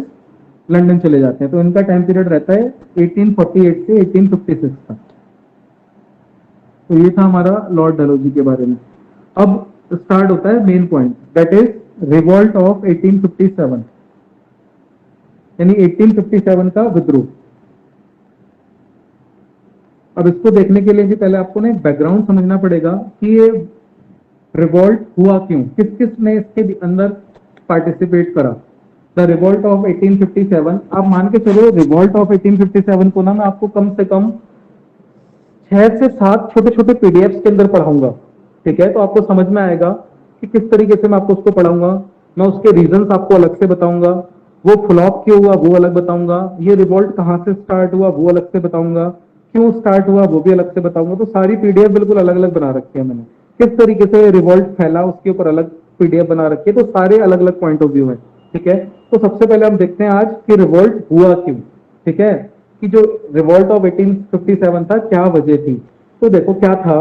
लंदन चले जाते हैं। तो इनका टाइम पीरियड रहता है 1848 से 1856 तक। तो ये था हमारा लॉर्ड डलहौजी के बारे में। अब स्टार्ट होता है main point, that is revolt of 1857, यानी 1857 का विद्रोह। अब इसको देखने के लिए भी पहले आपको ना एक बैकग्राउंड समझना पड़ेगा कि ये रिवॉल्ट हुआ क्यों, किस किस ने इसके अंदर पार्टिसिपेट करा। द रिवॉल्ट ऑफ 1857, आप मान के चलो रिवॉल्ट ऑफ 1857 को ना मैं आपको कम से कम 6 से 7 छोटे छोटे पीडीएफ्स के अंदर पढ़ाऊंगा, ठीक है। तो आपको समझ में आएगा कि किस तरीके से मैं आपको उसको पढ़ाऊंगा। मैं उसके रीजंस आपको अलग से बताऊंगा, वो फ्लॉप क्यों हुआ वो अलग बताऊंगा, ये रिवॉल्ट कहाँ से स्टार्ट हुआ वो अलग से बताऊंगा, क्यों स्टार्ट हुआ वो भी अलग से बताऊंगा। तो सारी पीडीएफ बिल्कुल अलग अलग बना रखी है मैंने, किस तरीके से रिवॉल्ट फैला उसके ऊपर अलग पीडीएफ बना रखी है। तो सारे अलग अलग पॉइंट ऑफ व्यू है, ठीक है। तो सबसे पहले हम देखते हैं आज कि रिवॉल्ट हुआ क्यों, ठीक है, कि जो रिवॉल्ट ऑफ 1857 था क्या वजह थी। तो देखो क्या था,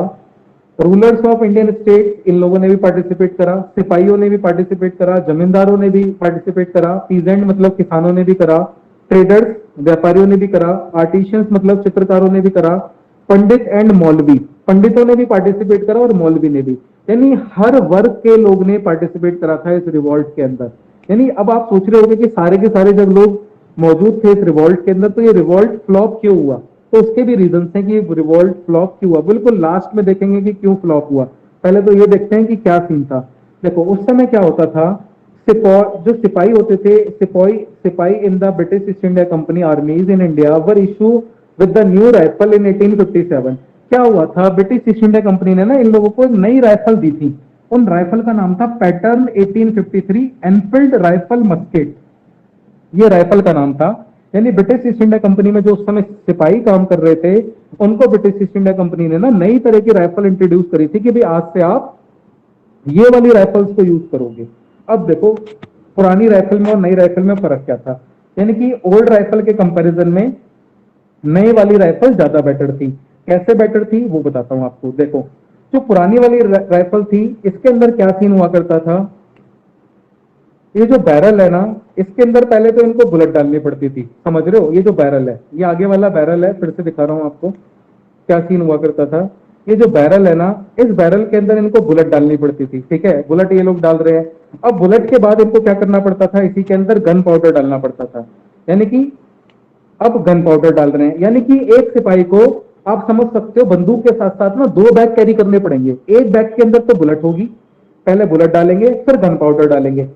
रूलर्स ऑफ इंडियन स्टेट, इन लोगों ने भी पार्टिसिपेट करा, सिपाहियों ने भी पार्टिसिपेट करा, जमींदारों ने भी पार्टिसिपेट करा, पीजेंट मतलब किसानों ने भी करा, ट्रेडर्स व्यापारियों ने भी करा, आर्टिशियंस मतलब चित्रकारों ने भी करा, पंडित एंड मौलवी, पंडितों ने भी पार्टिसिपेट करा और मौलवी ने भी, यानी हर वर्ग के लोग ने पार्टिसिपेट करा था इस रिवॉल्ट के अंदर। यानी अब आप सोच रहे होंगे कि सारे के सारे जब लोग मौजूद थे इस रिवॉल्ट के अंदर तो ये रिवॉल्ट फ्लॉप क्यों हुआ। तो उसके भी रीजन हैं कि रिवॉल्ट फ्लॉप क्यों हुआ, बिल्कुल लास्ट में देखेंगे कि क्यों फ्लॉप हुआ। पहले तो ये देखते हैं कि क्या सीन था। देखो उस समय क्या होता था, जो सिपाही होते थे, सिपाही in the British east India company आर्मीज in India were issue with the new rifle इन 1857। क्या हुआ था, ब्रिटिश ईस्ट इंडिया कंपनी ने ना इन लोगों को एक नई राइफल दी थी। उन राइफल का नाम था पैटर्न 1853 एनफील्ड राइफल मस्केट, ये राइफल का नाम था। यानी ब्रिटिश ईस्ट इंडिया कंपनी में जो उस समय सिपाही काम कर रहे थे उनको ब्रिटिश ईस्ट इंडिया कंपनी ने ना नई तरह की राइफल इंट्रोड्यूस करी थी कि भाई आज से आप ये वाली राइफल्स को यूज करोगे। अब देखो पुरानी राइफल में और नई राइफल में फर्क क्या था, यानी कि ओल्ड राइफल के कंपैरिजन में नई वाली राइफल ज्यादा बेटर थी। कैसे बेटर थी वो बताता हूं आपको। देखो जो पुरानी वाली राइफल थी इसके अंदर क्या सीन हुआ करता था, ये जो बैरल है ना इसके अंदर पहले तो इनको बुलेट डालनी पड़ती थी, समझ रहे हो। ये जो बैरल है ये आगे वाला बैरल है, फिर से दिखा रहा हूं आपको क्या सीन हुआ करता था। ये जो बैरल है ना इस बैरल के अंदर इनको बुलेट डालनी पड़ती थी, ठीक है। बुलेट ये लोग डाल रहे हैं, अब बुलेट के बाद इनको क्या करना पड़ता था, इसी के अंदर गन पाउडर डालना पड़ता था। यानी कि अब गन पाउडर डाल रहे हैं, यानी कि एक सिपाही को आप समझ सकते हो बंदूक के साथ साथ ना 2 बैग कैरी करने पड़ेंगे। एक बैग के अंदर तो बुलेट होगी, पहले बुलेट डालेंगे फिर गन पाउडर डालेंगे,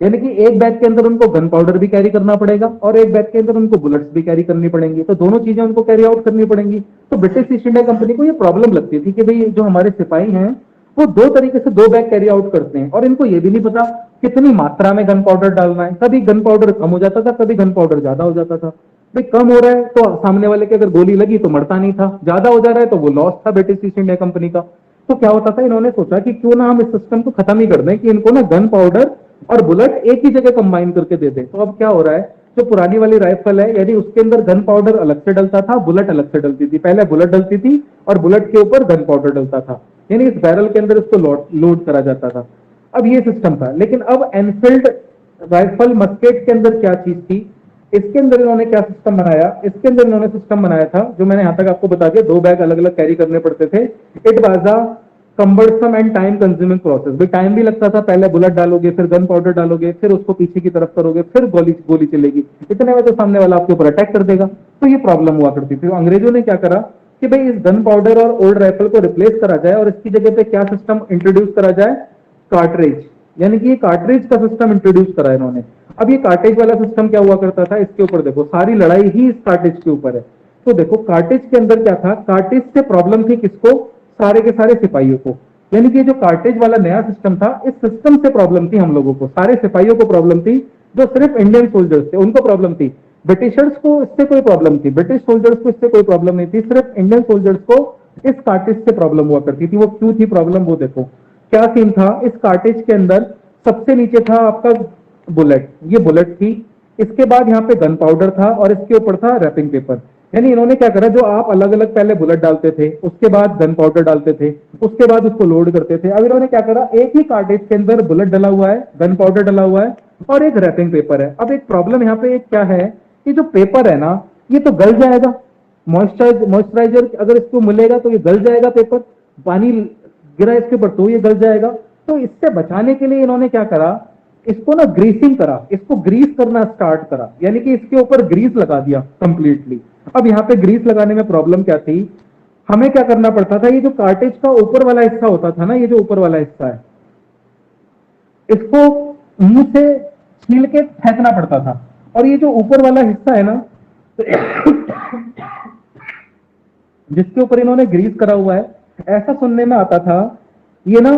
यानी कि एक बैग के अंदर उनको गन पाउडर भी कैरी करना पड़ेगा और एक बैग के अंदर उनको बुलेट्स भी कैरी करनी पड़ेंगी। तो दोनों चीजें उनको कैरी आउट करनी पड़ेंगी। तो ब्रिटिश ईस्ट इंडिया कंपनी को ये प्रॉब्लम लगती थी कि भाई जो हमारे सिपाही हैं वो 2 तरीके से 2 बैग कैरी आउट करते हैं और इनको ये भी नहीं पता कितनी मात्रा में गन पाउडर डालना है। कभी गन पाउडर कम हो जाता था, कभी गन पाउडर ज्यादा हो जाता था। भाई कम हो रहा है तो सामने वाले के अगर गोली लगी तो मरता नहीं था, ज्यादा हो जा रहा है तो वो लॉस था ब्रिटिश ईस्ट इंडिया कंपनी का। तो क्या होता था, इन्होंने सोचा कि क्यों ना हम इस सिस्टम को खत्म ही कर दें, कि इनको ना गन पाउडर और बुलेट एक ही जगह कंबाइन करके दे दे। तो अब क्या हो रहा है, जो पुरानी वाली राइफल है यानी उसके अंदर गन पाउडर अलग से डलता था, बुलेट अलग से डलती थी। पहले बुलेट डलती थी और बुलेट के ऊपर गन पाउडर डलता था, यानी इस बैरल के अंदर इसको लोड करा जाता था। अब ये सिस्टम था। लेकिन अब एनफील्ड राइफल मस्केट के अंदर क्या चीज थी, इसके अंदर इन्होंने क्या सिस्टम बनाया, इसके अंदर इन्होंने सिस्टम बनाया था जो मैंने यहां तक आपको बता दिया, 2 बैग अलग अलग कैरी करने पड़ते थे। It was a cumbersome and time consuming process. भाई टाइम भी लगता था, पहले बुलेट डालोगे फिर गन पाउडर डालोगे फिर उसको पीछे की तरफ करोगे फिर गोली चलेगी, इतने में तो सामने वाला आपके ऊपर अटैक कर देगा। तो ये प्रॉब्लम हुआ करती थी। तो अंग्रेजों ने क्या करा कि भाई इस गन पाउडर और ओल्ड राइफल को रिप्लेस करा जाए और इसकी जगह पे क्या सिस्टम इंट्रोड्यूस करा जाए, कार्ट्रिज, यानी कि ये कार्ट्रिज का सिस्टम इंट्रोड्यूस करा इन्होंने। अब ये कार्ट्रिज वाला सिस्टम क्या हुआ करता था, इसके ऊपर देखो सारी लड़ाई ही इस कार्ट्रिज के ऊपर है। तो देखो कार्ट्रिज के अंदर क्या था, कार्ट्रिज से प्रॉब्लम थी किसको, सारे के सारे सिपाहियों को। यानी कि जो कार्ट्रिज वाला नया सिस्टम था इस सिस्टम से प्रॉब्लम थी हम लोगों को, सारे सिपाहियों को प्रॉब्लम थी, जो सिर्फ इंडियन सोल्जर्स थे उनको प्रॉब्लम थी। ब्रिटिशर्स को इससे कोई प्रॉब्लम थी, ब्रिटिश सोल्जर्स को इससे कोई प्रॉब्लम नहीं थी, सिर्फ इंडियन सोल्जर्स को इस कार्ट्रिज से प्रॉब्लम हुआ करती थी। वो क्यों थी प्रॉब्लम, वो देखो क्या सीन था। इस कार्ट्रिज के अंदर सबसे नीचे था आपका बुलेट, ये बुलेट थी, इसके बाद यहाँ पे गन पाउडर था और इसके ऊपर था रैपिंग पेपर। यानी इन्होंने क्या करा, जो आप अलग अलग पहले बुलेट डालते थे उसके बाद गन पाउडर डालते थे उसके बाद उसको लोड करते थे, अब इन्होंने क्या करा, एक ही कार्ट्रिज के अंदर बुलेट डला हुआ है, गन पाउडर डला हुआ है और एक रैपिंग पेपर है। अब एक प्रॉब्लम यहाँ पे एक क्या है कि जो पेपर है ना ये तो गल जाएगा, मॉइस्चराइजर अगर इसको मिलेगा तो ये गल जाएगा पेपर। पानी गिरा इसके ऊपर तो ये गल जाएगा। तो इससे बचाने के लिए इन्होंने क्या करा, इसको ना ग्रीसिंग करा, इसको ग्रीस करना स्टार्ट करा, यानी कि इसके ऊपर ग्रीस लगा दिया कंप्लीटली। अब यहाँ पे ग्रीस लगाने में प्रॉब्लम क्या थी, हमें क्या करना पड़ता था, ये जो कार्टेज का ऊपर वाला हिस्सा होता था ना, ये जो ऊपर वाला हिस्सा है, इसको मुंह से छील के फेंकना पड़ता था। और ये जो ऊपर वाला हिस्सा है ना, जिसके ऊपर इन्होंने ग्रीस करा हुआ है, ऐसा सुनने में आता था ये ना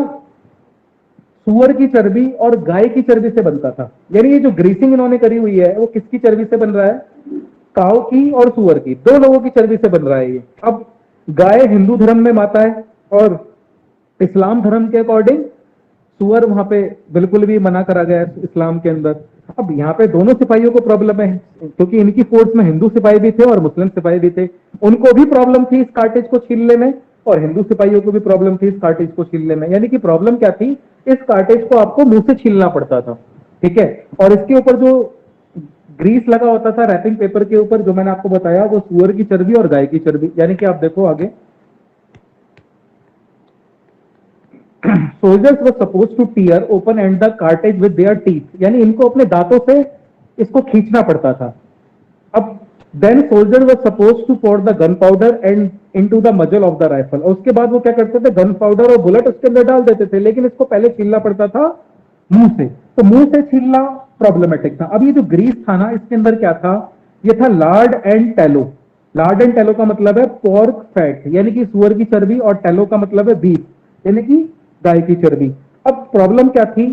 सुअर की चर्बी और गाय की चर्बी से बनता था। यानी ये जो ग्रीसिंग इन्होंने करी हुई है वो किसकी चर्बी से बन रहा है, काऊ की और सुअर की, दो लोगों की चर्बी से बन रहा है ये। अब गाय हिंदू धर्म में माता है और इस्लाम धर्म के अकॉर्डिंग सुअर वहां पे बिल्कुल भी मना करा गया है इस्लाम के अंदर। अब यहाँ पे दोनों सिपाहियों को प्रॉब्लम है, क्योंकि इनकी फोर्स में हिंदू सिपाही भी थे और मुस्लिम सिपाही भी थे, उनको भी प्रॉब्लम थी इस कार्टेज को छीलने में, और हिंदू सिपाहियों को भी प्रॉब्लम थी इस कार्टेज को छीलने में। यानी कि प्रॉब्लम क्या थी, इस कार्टेज को आपको मुंह से छीलना पड़ता था, ठीक है। और इसके ऊपर जो ग्रीस लगा होता था रैपिंग पेपर के ऊपर, जो मैंने आपको बताया, वो सुअर की चर्बी और गाय की चर्बी। यानी कि आप देखो आगे, soldiers were supposed to tear open and the cartridge with their teeth, यानी इनको अपने दांतों से इसको खींचना पड़ता था। अब then soldiers were supposed to pour the gunpowder and into the muzzle of the rifle, और उसके बाद वो क्या करते थे, गन पाउडर और बुलेट उसके अंदर डाल देते थे, लेकिन इसको पहले छीलना पड़ता था मुंह से। तो मुंह से छीलना प्रॉब्लमेटिक था। अब ये जो ग्रीस था ना, इसके अंदर क्या था, ये था लार्ड एंड टेलो। लार्ड एंड टेलो का मतलब है पोर्क फैट, यानी कि सुअर की चर्बी, और टेलो का मतलब है बीफ, यानी कि गाय की चर्बी। अब प्रॉब्लम क्या थी,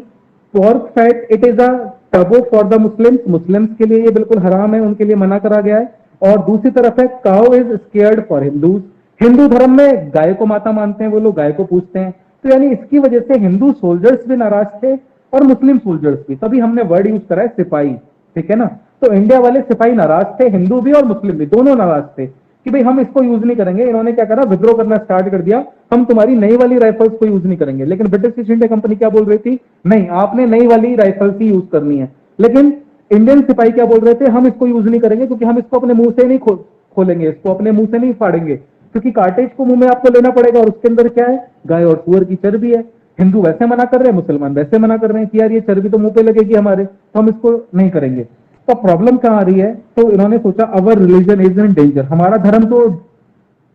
pork fat it is a taboo for the Muslims, Muslims के लिए ये बिल्कुल हराम है, उनके लिए मना करा गया है। और दूसरी तरफ है cow is scared for Hindus, Hindu धर्म में गाय को माता मानते हैं, वो लोग गाय को पूजते हैं। तो यानी इसकी वजह से हिंदू सोल्जर्स भी नाराज थे और मुस्लिम सोल्जर्स भी, तभी हमने वर्ड यूज करा है सिपाही, ठीक है ना। तो इंडिया वाले सिपाही नाराज थे, हिंदू भी और मुस्लिम भी, दोनों नाराज थे कि भाई हम इसको यूज नहीं करेंगे। इन्होंने क्या करा, विद्रोह करना स्टार्ट कर दिया, हम तुम्हारी नई वाली राइफल्स को यूज नहीं करेंगे। लेकिन ब्रिटिश ईस्ट इंडिया कंपनी क्या बोल रही थी, नहीं आपने नई वाली राइफल्स ही यूज करनी है। लेकिन इंडियन सिपाही क्या बोल रहे थे, हम इसको यूज नहीं करेंगे, क्योंकि हम इसको अपने मुंह से नहीं खोलेंगे, इसको अपने मुंह से नहीं फाड़ेंगे, क्योंकि कार्टेज को मुंह में आपको लेना पड़ेगा, और उसके अंदर क्या है, गाय और सुअर की चर्बी है। हिंदू वैसे मना कर रहे हैं, मुसलमान वैसे मना कर रहे हैं कि यार ये चर्बी तो मुंह पे लगेगी हमारे, तो हम इसको नहीं करेंगे। तो प्रॉब्लम कहां आ रही है, तो इन्होंने सोचा अवर रिलीजन इज इन डेंजर, हमारा धर्म तो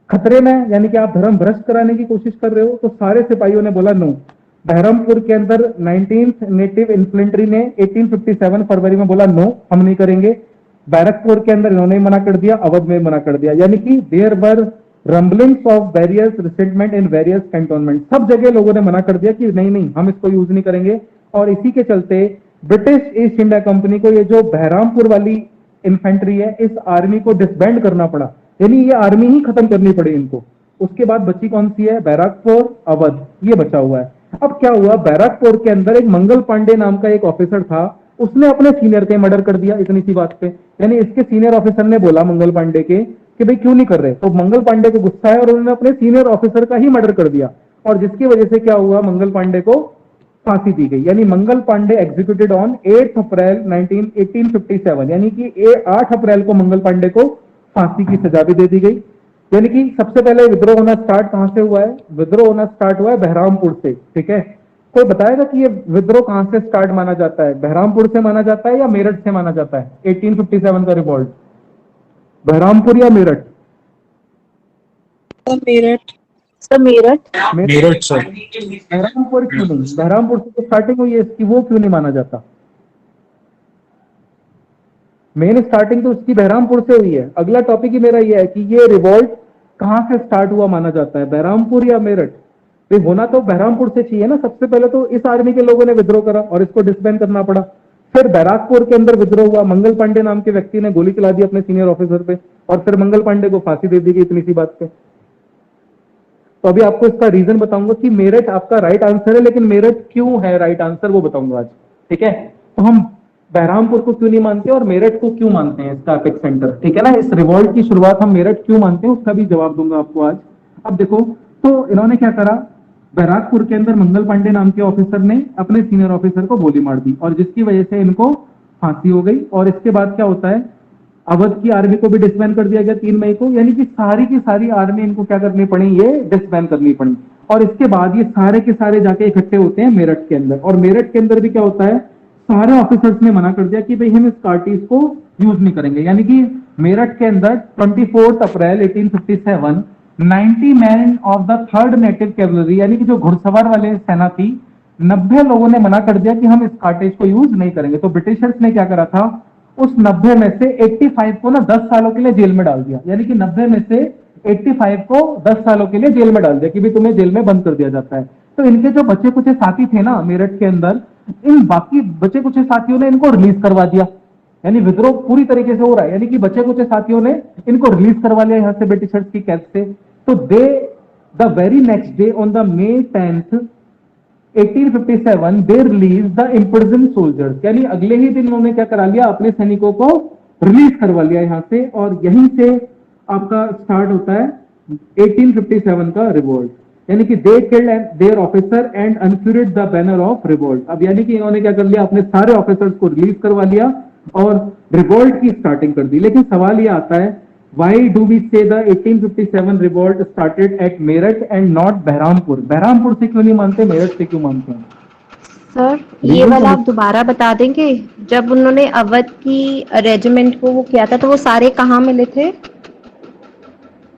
खतरे में है, यानी कि आप धर्म भ्रष्ट कराने की कोशिश कर रहे हो। तो सारे सिपाहियों ने बोला नो। बहरमपुर के अंदर 19th नेटिव इन्फ्लेंट्री ने 1857 फरवरी में बोला नो, हम नहीं करेंगे। बैरकपुर के अंदर इन्होंने मना कर दिया, अवध में मना कर दिया। यानी कि there were rumblings of various resentment in various cantonment, सब जगह लोगों ने मना कर दिया कि नहीं नहीं हम इसको यूज नहीं करेंगे। और इसी के चलते ब्रिटिश ईस्ट इंडिया कंपनी को ये जो बहरामपुर वाली इन्फेंट्री है, इस आर्मी को डिसबैंड करना पड़ा, यानी ये आर्मी ही खत्म करनी पड़ी इनको। उसके बाद बची कौन सी है, बैरकपुर, अवध, ये बचा हुआ है। अब क्या हुआ, बैरकपुर के अंदर एक मंगल पांडे नाम का एक ऑफिसर था, उसने अपने सीनियर के मर्डर कर दिया इतनी सी बात पे। यानी इसके सीनियर ऑफिसर ने बोला मंगल पांडे के कि भाई क्यों नहीं कर रहे, तो मंगल पांडे को गुस्सा है और उन्होंने अपने सीनियर ऑफिसर का ही मर्डर कर दिया। और जिसकी वजह से क्या हुआ, मंगल पांडे को फांसी दी गई। यानी मंगल पांडे एग्जीक्यूटेड ऑन 8 अप्रैल 1857, यानी कि 8 अप्रैल को मंगल पांडे को फांसी की सजा भी दे दी गई। यानी कि सबसे पहले विद्रोह होना स्टार्ट कहां से हुआ है, विद्रोह होना स्टार्ट हुआ है बहरामपुर से, ठीक है। कोई बताएगा कि ये विद्रोह कहां से स्टार्ट माना जाता है, बहरामपुर से माना जाता है या मेरठ से माना जाता है? 1857 का रिवॉल्ट, बहरामपुर या मेरठ? Meerut sir, Meerut Meerut sir. बहरामपुर क्यों नहीं, बहरामपुर से तो स्टार्टिंग हुई है इसकी, वो क्यों नहीं माना जाता? मेन स्टार्टिंग तो उसकी बहरामपुर से हुई है। अगला टॉपिक ही मेरा ये है कि ये रिवॉल्ट कहां से स्टार्ट हुआ माना जाता है, बहरामपुर या मेरठ? भाई होना तो बहरामपुर से चाहिए ना। सबसे पहले तो इस आर्मी के लोगों ने विद्रोह करा और इसको डिसबैंड करना पड़ा। फिर बैराकपुर के अंदर विद्रोह हुआ, मंगल पांडे नाम के व्यक्ति ने गोली चला दी अपने सीनियर ऑफिसर पे, और फिर मंगल पांडे को फांसी दे दी गई इतनी सी बात पे। तो अभी आपको इसका रीजन बताऊंगा कि मेरठ आपका राइट आंसर है, लेकिन मेरठ क्यों है राइट आंसर वो बताऊंगा आज, ठीक है। तो हम बहरामपुर को क्यों नहीं मानते और मेरठ को क्यों मानते हैं इसका एपिक सेंटर, ठीक है ना। इस रिवॉल्ट की शुरुआत हम मेरठ क्यों मानते हैं उसका भी जवाब दूंगा आपको आज। अब देखो, तो इन्होंने क्या करा, बैराकपुर के अंदर मंगल पांडे नाम के ऑफिसर ने अपने सीनियर ऑफिसर को गोली मार दी, और जिसकी वजह से इनको फांसी हो गई। और इसके बाद क्या होता है, अवध की आर्मी को भी डिसबैंड कर दिया गया 3 मई को। यानी कि सारी की सारी आर्मी इनको क्या करनी पड़ी, ये डिसबैंड करनी पड़ी। और इसके बाद ये सारे के सारे जाके इकट्ठे होते हैं मेरठ के अंदर, और मेरठ के अंदर भी क्या होता है, सारे ऑफिसर्स ने मना कर दिया कि भाई हम इस कार्टिज को यूज नहीं करेंगे। यानी कि मेरठ के अंदर 24 अप्रैल 1857 90 man of the third native cavalry, यानी कि जो घुड़सवार वाले सेना थी, 90 लोगों ने मना कर दिया कि हम इस कार्टेज को यूज नहीं करेंगे। तो ब्रिटिशर्स ने क्या करा था, उस 90 में से 85 को ना 10 सालों के लिए जेल में डाल दिया। यानी कि 90 में से 85 को 10 सालों के लिए जेल में डाल दिया कि भाई तुम्हें जेल में बंद कर दिया जाता है। तो इनके जो बचे कुछ साथी थे ना मेरठ के अंदर, इन बाकी बचे कुछ साथियों ने इनको रिलीज करवा दिया। यानी विद्रोह पूरी तरीके से हो रहा है, यानी कि बचे कुछ साथियों ने इनको रिलीज करवा लिया यहाँ से ब्रिटिशर्स की कैद से। तो they the very next day on the May 10th 1857 they release the imprison soldiers, यानी अगले ही दिन उन्होंने क्या करा लिया, अपने सैनिकों को रिलीज करवा लिया यहाँ से। और यहीं से आपका स्टार्ट होता है 1857 का रिवोल्ट, यानी कि they killed their officer and unfurled the banner of revolt. अब यानी कि इन्होंने क्या कर लिया, अपने सारे ऑफिसर्स को रिलीज करवा लिया और रिवोल्ट की स्टार्टिंग कर दी। लेकिन सवाल यह आता है, why do we say the 1857 revolt started at Meerut and not Baharampur? Baharampur से क्यों नहीं मानते, मेरठ से क्यों मानते हैं? सर ये वाला आप दोबारा बता देंगे, जब उन्होंने अवध की रेजिमेंट को वो किया था तो वो सारे कहाँ मिले थे?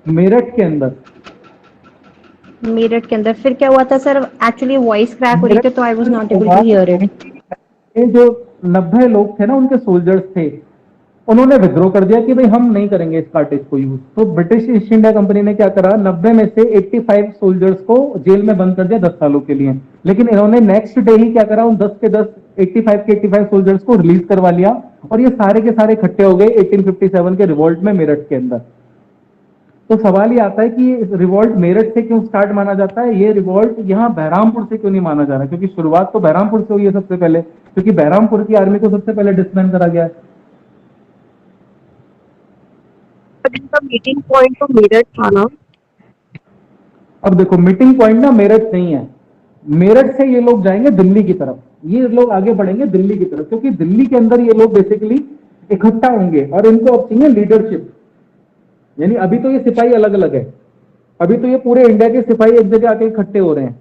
मेरठ के अंदर। मेरठ के अंदर फिर क्या हुआ था सर? एक्चुअली वॉइस क्रैक हो रही थी तो I was not able to hear it. ये जो 90 लोग थे ना, उनके सोल्जर्स थे, उन्होंने विद्रोह कर दिया कि भाई हम नहीं करेंगे इस कार्टेज को यूज। तो ब्रिटिश ईस्ट इंडिया कंपनी ने क्या करा, 90 में से 85 सोल्जर्स को जेल में बंद कर दिया 10 सालों के लिए। लेकिन इन्होंने नेक्स्ट डे ही क्या करा, उन 10 के 10 85 के 85 सोल्जर्स को रिलीज करवा लिया और ये सारे के सारे इकट्ठे हो गए 1857 के रिवोल्ट में मेरठ के अंदर। तो सवाल ये आता है कि रिवोल्ट मेरठ से क्यों स्टार्ट माना जाता है, ये रिवोल्ट यहाँ बहरामपुर से क्यों नहीं माना जा रहा? क्योंकि शुरुआत तो बहरामपुर से हुई है सबसे पहले, क्योंकि बहरामपुर की आर्मी को सबसे पहले डिसबैंड करा गया है। मीटिंग पॉइंट तो मेरठ था ना। अब देखो मीटिंग पॉइंट ना मेरठ नहीं है, मेरठ से ये लोग जाएंगे दिल्ली की तरफ, ये लोग आगे बढ़ेंगे दिल्ली की तरफ, क्योंकि दिल्ली के अंदर ये लोग बेसिकली इकट्ठा होंगे और इनको अब चाहिए लीडरशिप। यानी अभी तो ये सिपाही अलग अलग है, अभी तो ये पूरे इंडिया के सिपाही एक जगह आके इकट्ठे हो रहे हैं,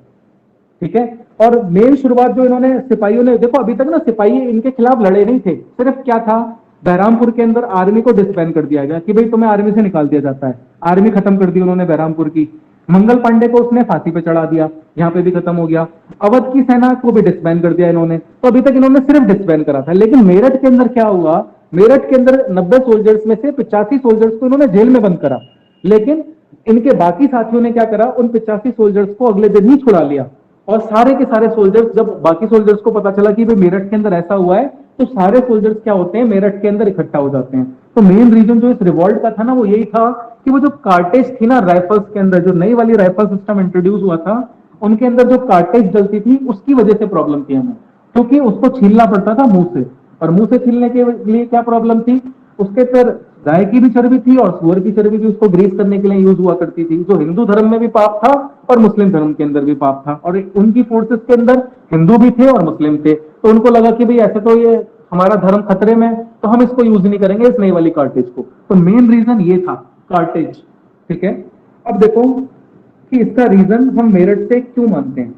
ठीक है। और मेन शुरुआत जो इन्होंने सिपाहियों ने, देखो अभी तक ना सिपाही इनके खिलाफ लड़े नहीं थे, सिर्फ क्या था, बहरामपुर के अंदर आर्मी को डिसबैंड कर दिया गया कि भाई तुम्हें आर्मी से निकाल दिया जाता है, आर्मी खत्म कर दी उन्होंने बहरामपुर की। मंगल पांडे को उसने फांसी पे चढ़ा दिया, यहाँ पे भी खत्म हो गया। अवध की सेना को भी डिसबैंड कर दिया इन्होंने। तो अभी तक इन्होंने सिर्फ डिसबैंड करा था, लेकिन मेरठ के अंदर क्या हुआ, मेरठ के अंदर 90 सोल्जर्स में से 85 सोल्जर्स को इन्होंने जेल में बंद करा, लेकिन इनके बाकी साथियों ने क्या करा, उन 85 सोल्जर्स को अगले दिन ही छुड़ा लिया। और सारे के सारे सोल्जर्स, जब बाकी सोल्जर्स को पता चला कि भाई मेरठ के अंदर ऐसा हुआ है, तो सारे सोल्जर्स क्या होते हैं, मेरठ के अंदर इकट्ठा हो जाते हैं। तो मेन रीजन जो इस रिवॉल्ट का था ना, वो यही था कि वो जो कार्टेज थी ना राइफल्स के अंदर, जो नई वाली राइफल सिस्टम इंट्रोड्यूस हुआ था, उनके अंदर जो कार्टेज जलती थी उसकी वजह से प्रॉब्लम थी हमें, क्योंकि उसको छीलना पड़ता था मुंह से, और मुंह से छीलने के लिए क्या प्रॉब्लम थी, उसके फिर गाय की भी चर्बी थी और सुअर की चर्बी भी उसको ग्रीस करने के लिए यूज हुआ करती थी, जो हिंदू धर्म में भी पाप था और मुस्लिम धर्म के अंदर भी पाप था। और उनकी फोर्सेस के अंदर हिंदू भी थे और मुस्लिम थे, तो उनको लगा कि भाई ऐसे तो ये हमारा धर्म खतरे में, तो हम इसको यूज नहीं करेंगे इस नई वाली कार्टेज को। तो मेन रीजन ये था कार्टेज, ठीक है। अब देखो कि इसका रीजन हम मेरठ से क्यों मानते हैं।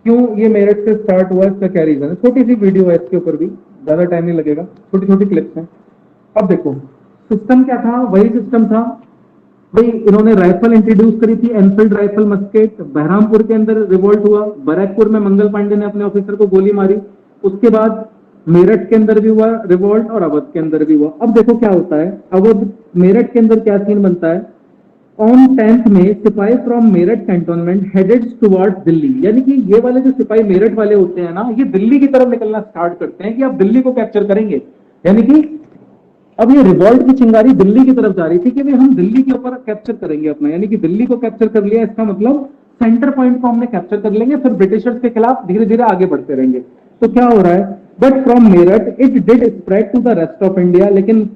क्यों ये मेरठ से स्टार्ट हुआ, इसका क्या रीजन है। छोटी सी वीडियो है इसके ऊपर भी, ज्यादा टाइम नहीं लगेगा, छोटी छोटी क्लिप्स हैं। अब देखो सिस्टम क्या था, वही सिस्टम था भाई, इन्होंने राइफल इंट्रोड्यूस करी थी, एनफील्ड राइफल मस्केट। बहरामपुर के अंदर रिवोल्ट हुआ, बैरकपुर में मंगल पांडे ने अपने ऑफिसर को गोली मारी, उसके बाद मेरठ के अंदर भी हुआ रिवोल्ट और अवध के अंदर भी हुआ। अब देखो क्या होता है, अवध मेरठ के अंदर क्या सीन बनता है। ऑन 10th में sipahi from Meerut cantonment headed towards Delhi, यानी कि ये वाले जो सिपाही मेरठ वाले होते हैं ना, ये दिल्ली की तरफ निकलना स्टार्ट करते हैं कि आप दिल्ली को कैप्चर करेंगे। यानी कि अब ये रिवॉल्ट की चिंगारी दिल्ली की तरफ जा रही थी कि भाई हम दिल्ली के ऊपर कैप्चर करेंगे अपना, यानी कि दिल्ली को कैप्चर कर लिया, इसका मतलब सेंटर पॉइंट को हमने कैप्चर कर लेंगे, फिर ब्रिटिशर्स के खिलाफ धीरे धीरे आगे बढ़ते रहेंगे। तो क्या हो रहा है, but from Meerut it did spread to the rest of India. लेकिन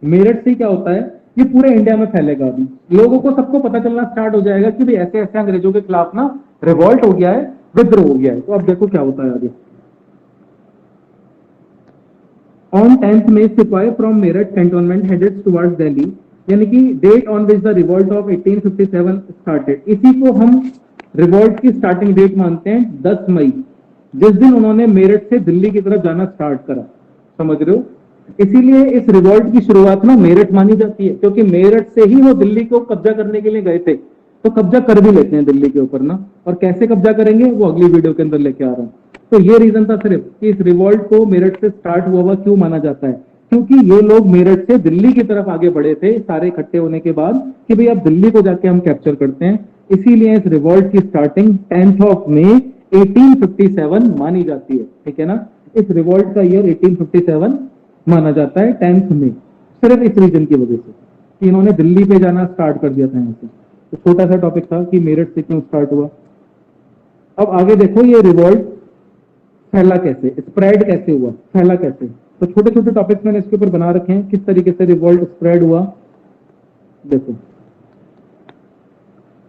मेरठ से क्या होता है, ये पूरे इंडिया में फैलेगा, अभी लोगों को सबको पता चलना स्टार्ट हो जाएगा कि भाई ऐसे ऐसे अंग्रेजों के खिलाफ ना रिवॉल्ट हो गया है, विद्रोह हो गया है। तो अब देखो क्या होता है आगे। ऑन 10th में sipahi from Meerut cantonment headed towards Delhi, यानी कि date on which the revolt of 1857 started. इसी को हम रिवॉल्ट की स्टार्टिंग डेट मानते हैं 10 मई, जिस दिन उन्होंने मेरठ से दिल्ली की तरफ जाना स्टार्ट करा। समझ रहे हो? इसीलिए इस रिवॉल्ट की शुरुआत ना मेरठ मानी जाती है, क्योंकि मेरठ से ही वो दिल्ली को कब्जा करने के लिए गए थे। तो कब्जा कर भी लेते हैं दिल्ली के ऊपर ना, और कैसे कब्जा करेंगे वो अगली वीडियो के अंदर लेके आ रहा हूं। तो ये रीजन था सिर्फ कि इस रिवॉल्ट को मेरठ से स्टार्ट हुआ क्यों माना जाता है, क्योंकि ये लोग मेरठ से दिल्ली की तरफ आगे बढ़े थे सारे इकट्ठे होने के बाद कि भाई अब दिल्ली को जाके हम कैप्चर करते हैं। इसीलिए इस रिवॉल्ट की स्टार्टिंग 10th ऑफ मई 1857 मानी जाती है। ठीक है ना, इस रिवॉल्ट का ईयर 1857 माना जाता है 10th में, सिर्फ इस रीजन की वजह से कि इन्होंने दिल्ली पे जाना स्टार्ट कर दिया था यहाँ से। तो छोटा सा टॉपिक था कि मेरठ से क्यों स्टार्ट हुआ। अब आगे देखो ये रिवॉल्ट फैला कैसे, स्प्रेड कैसे हुआ, फैला कैसे। तो छोटे छोटे टॉपिक्स मैंने इसके ऊपर बना रखे हैं, किस तरीके से रिवॉल्ट स्प्रेड हुआ। देखो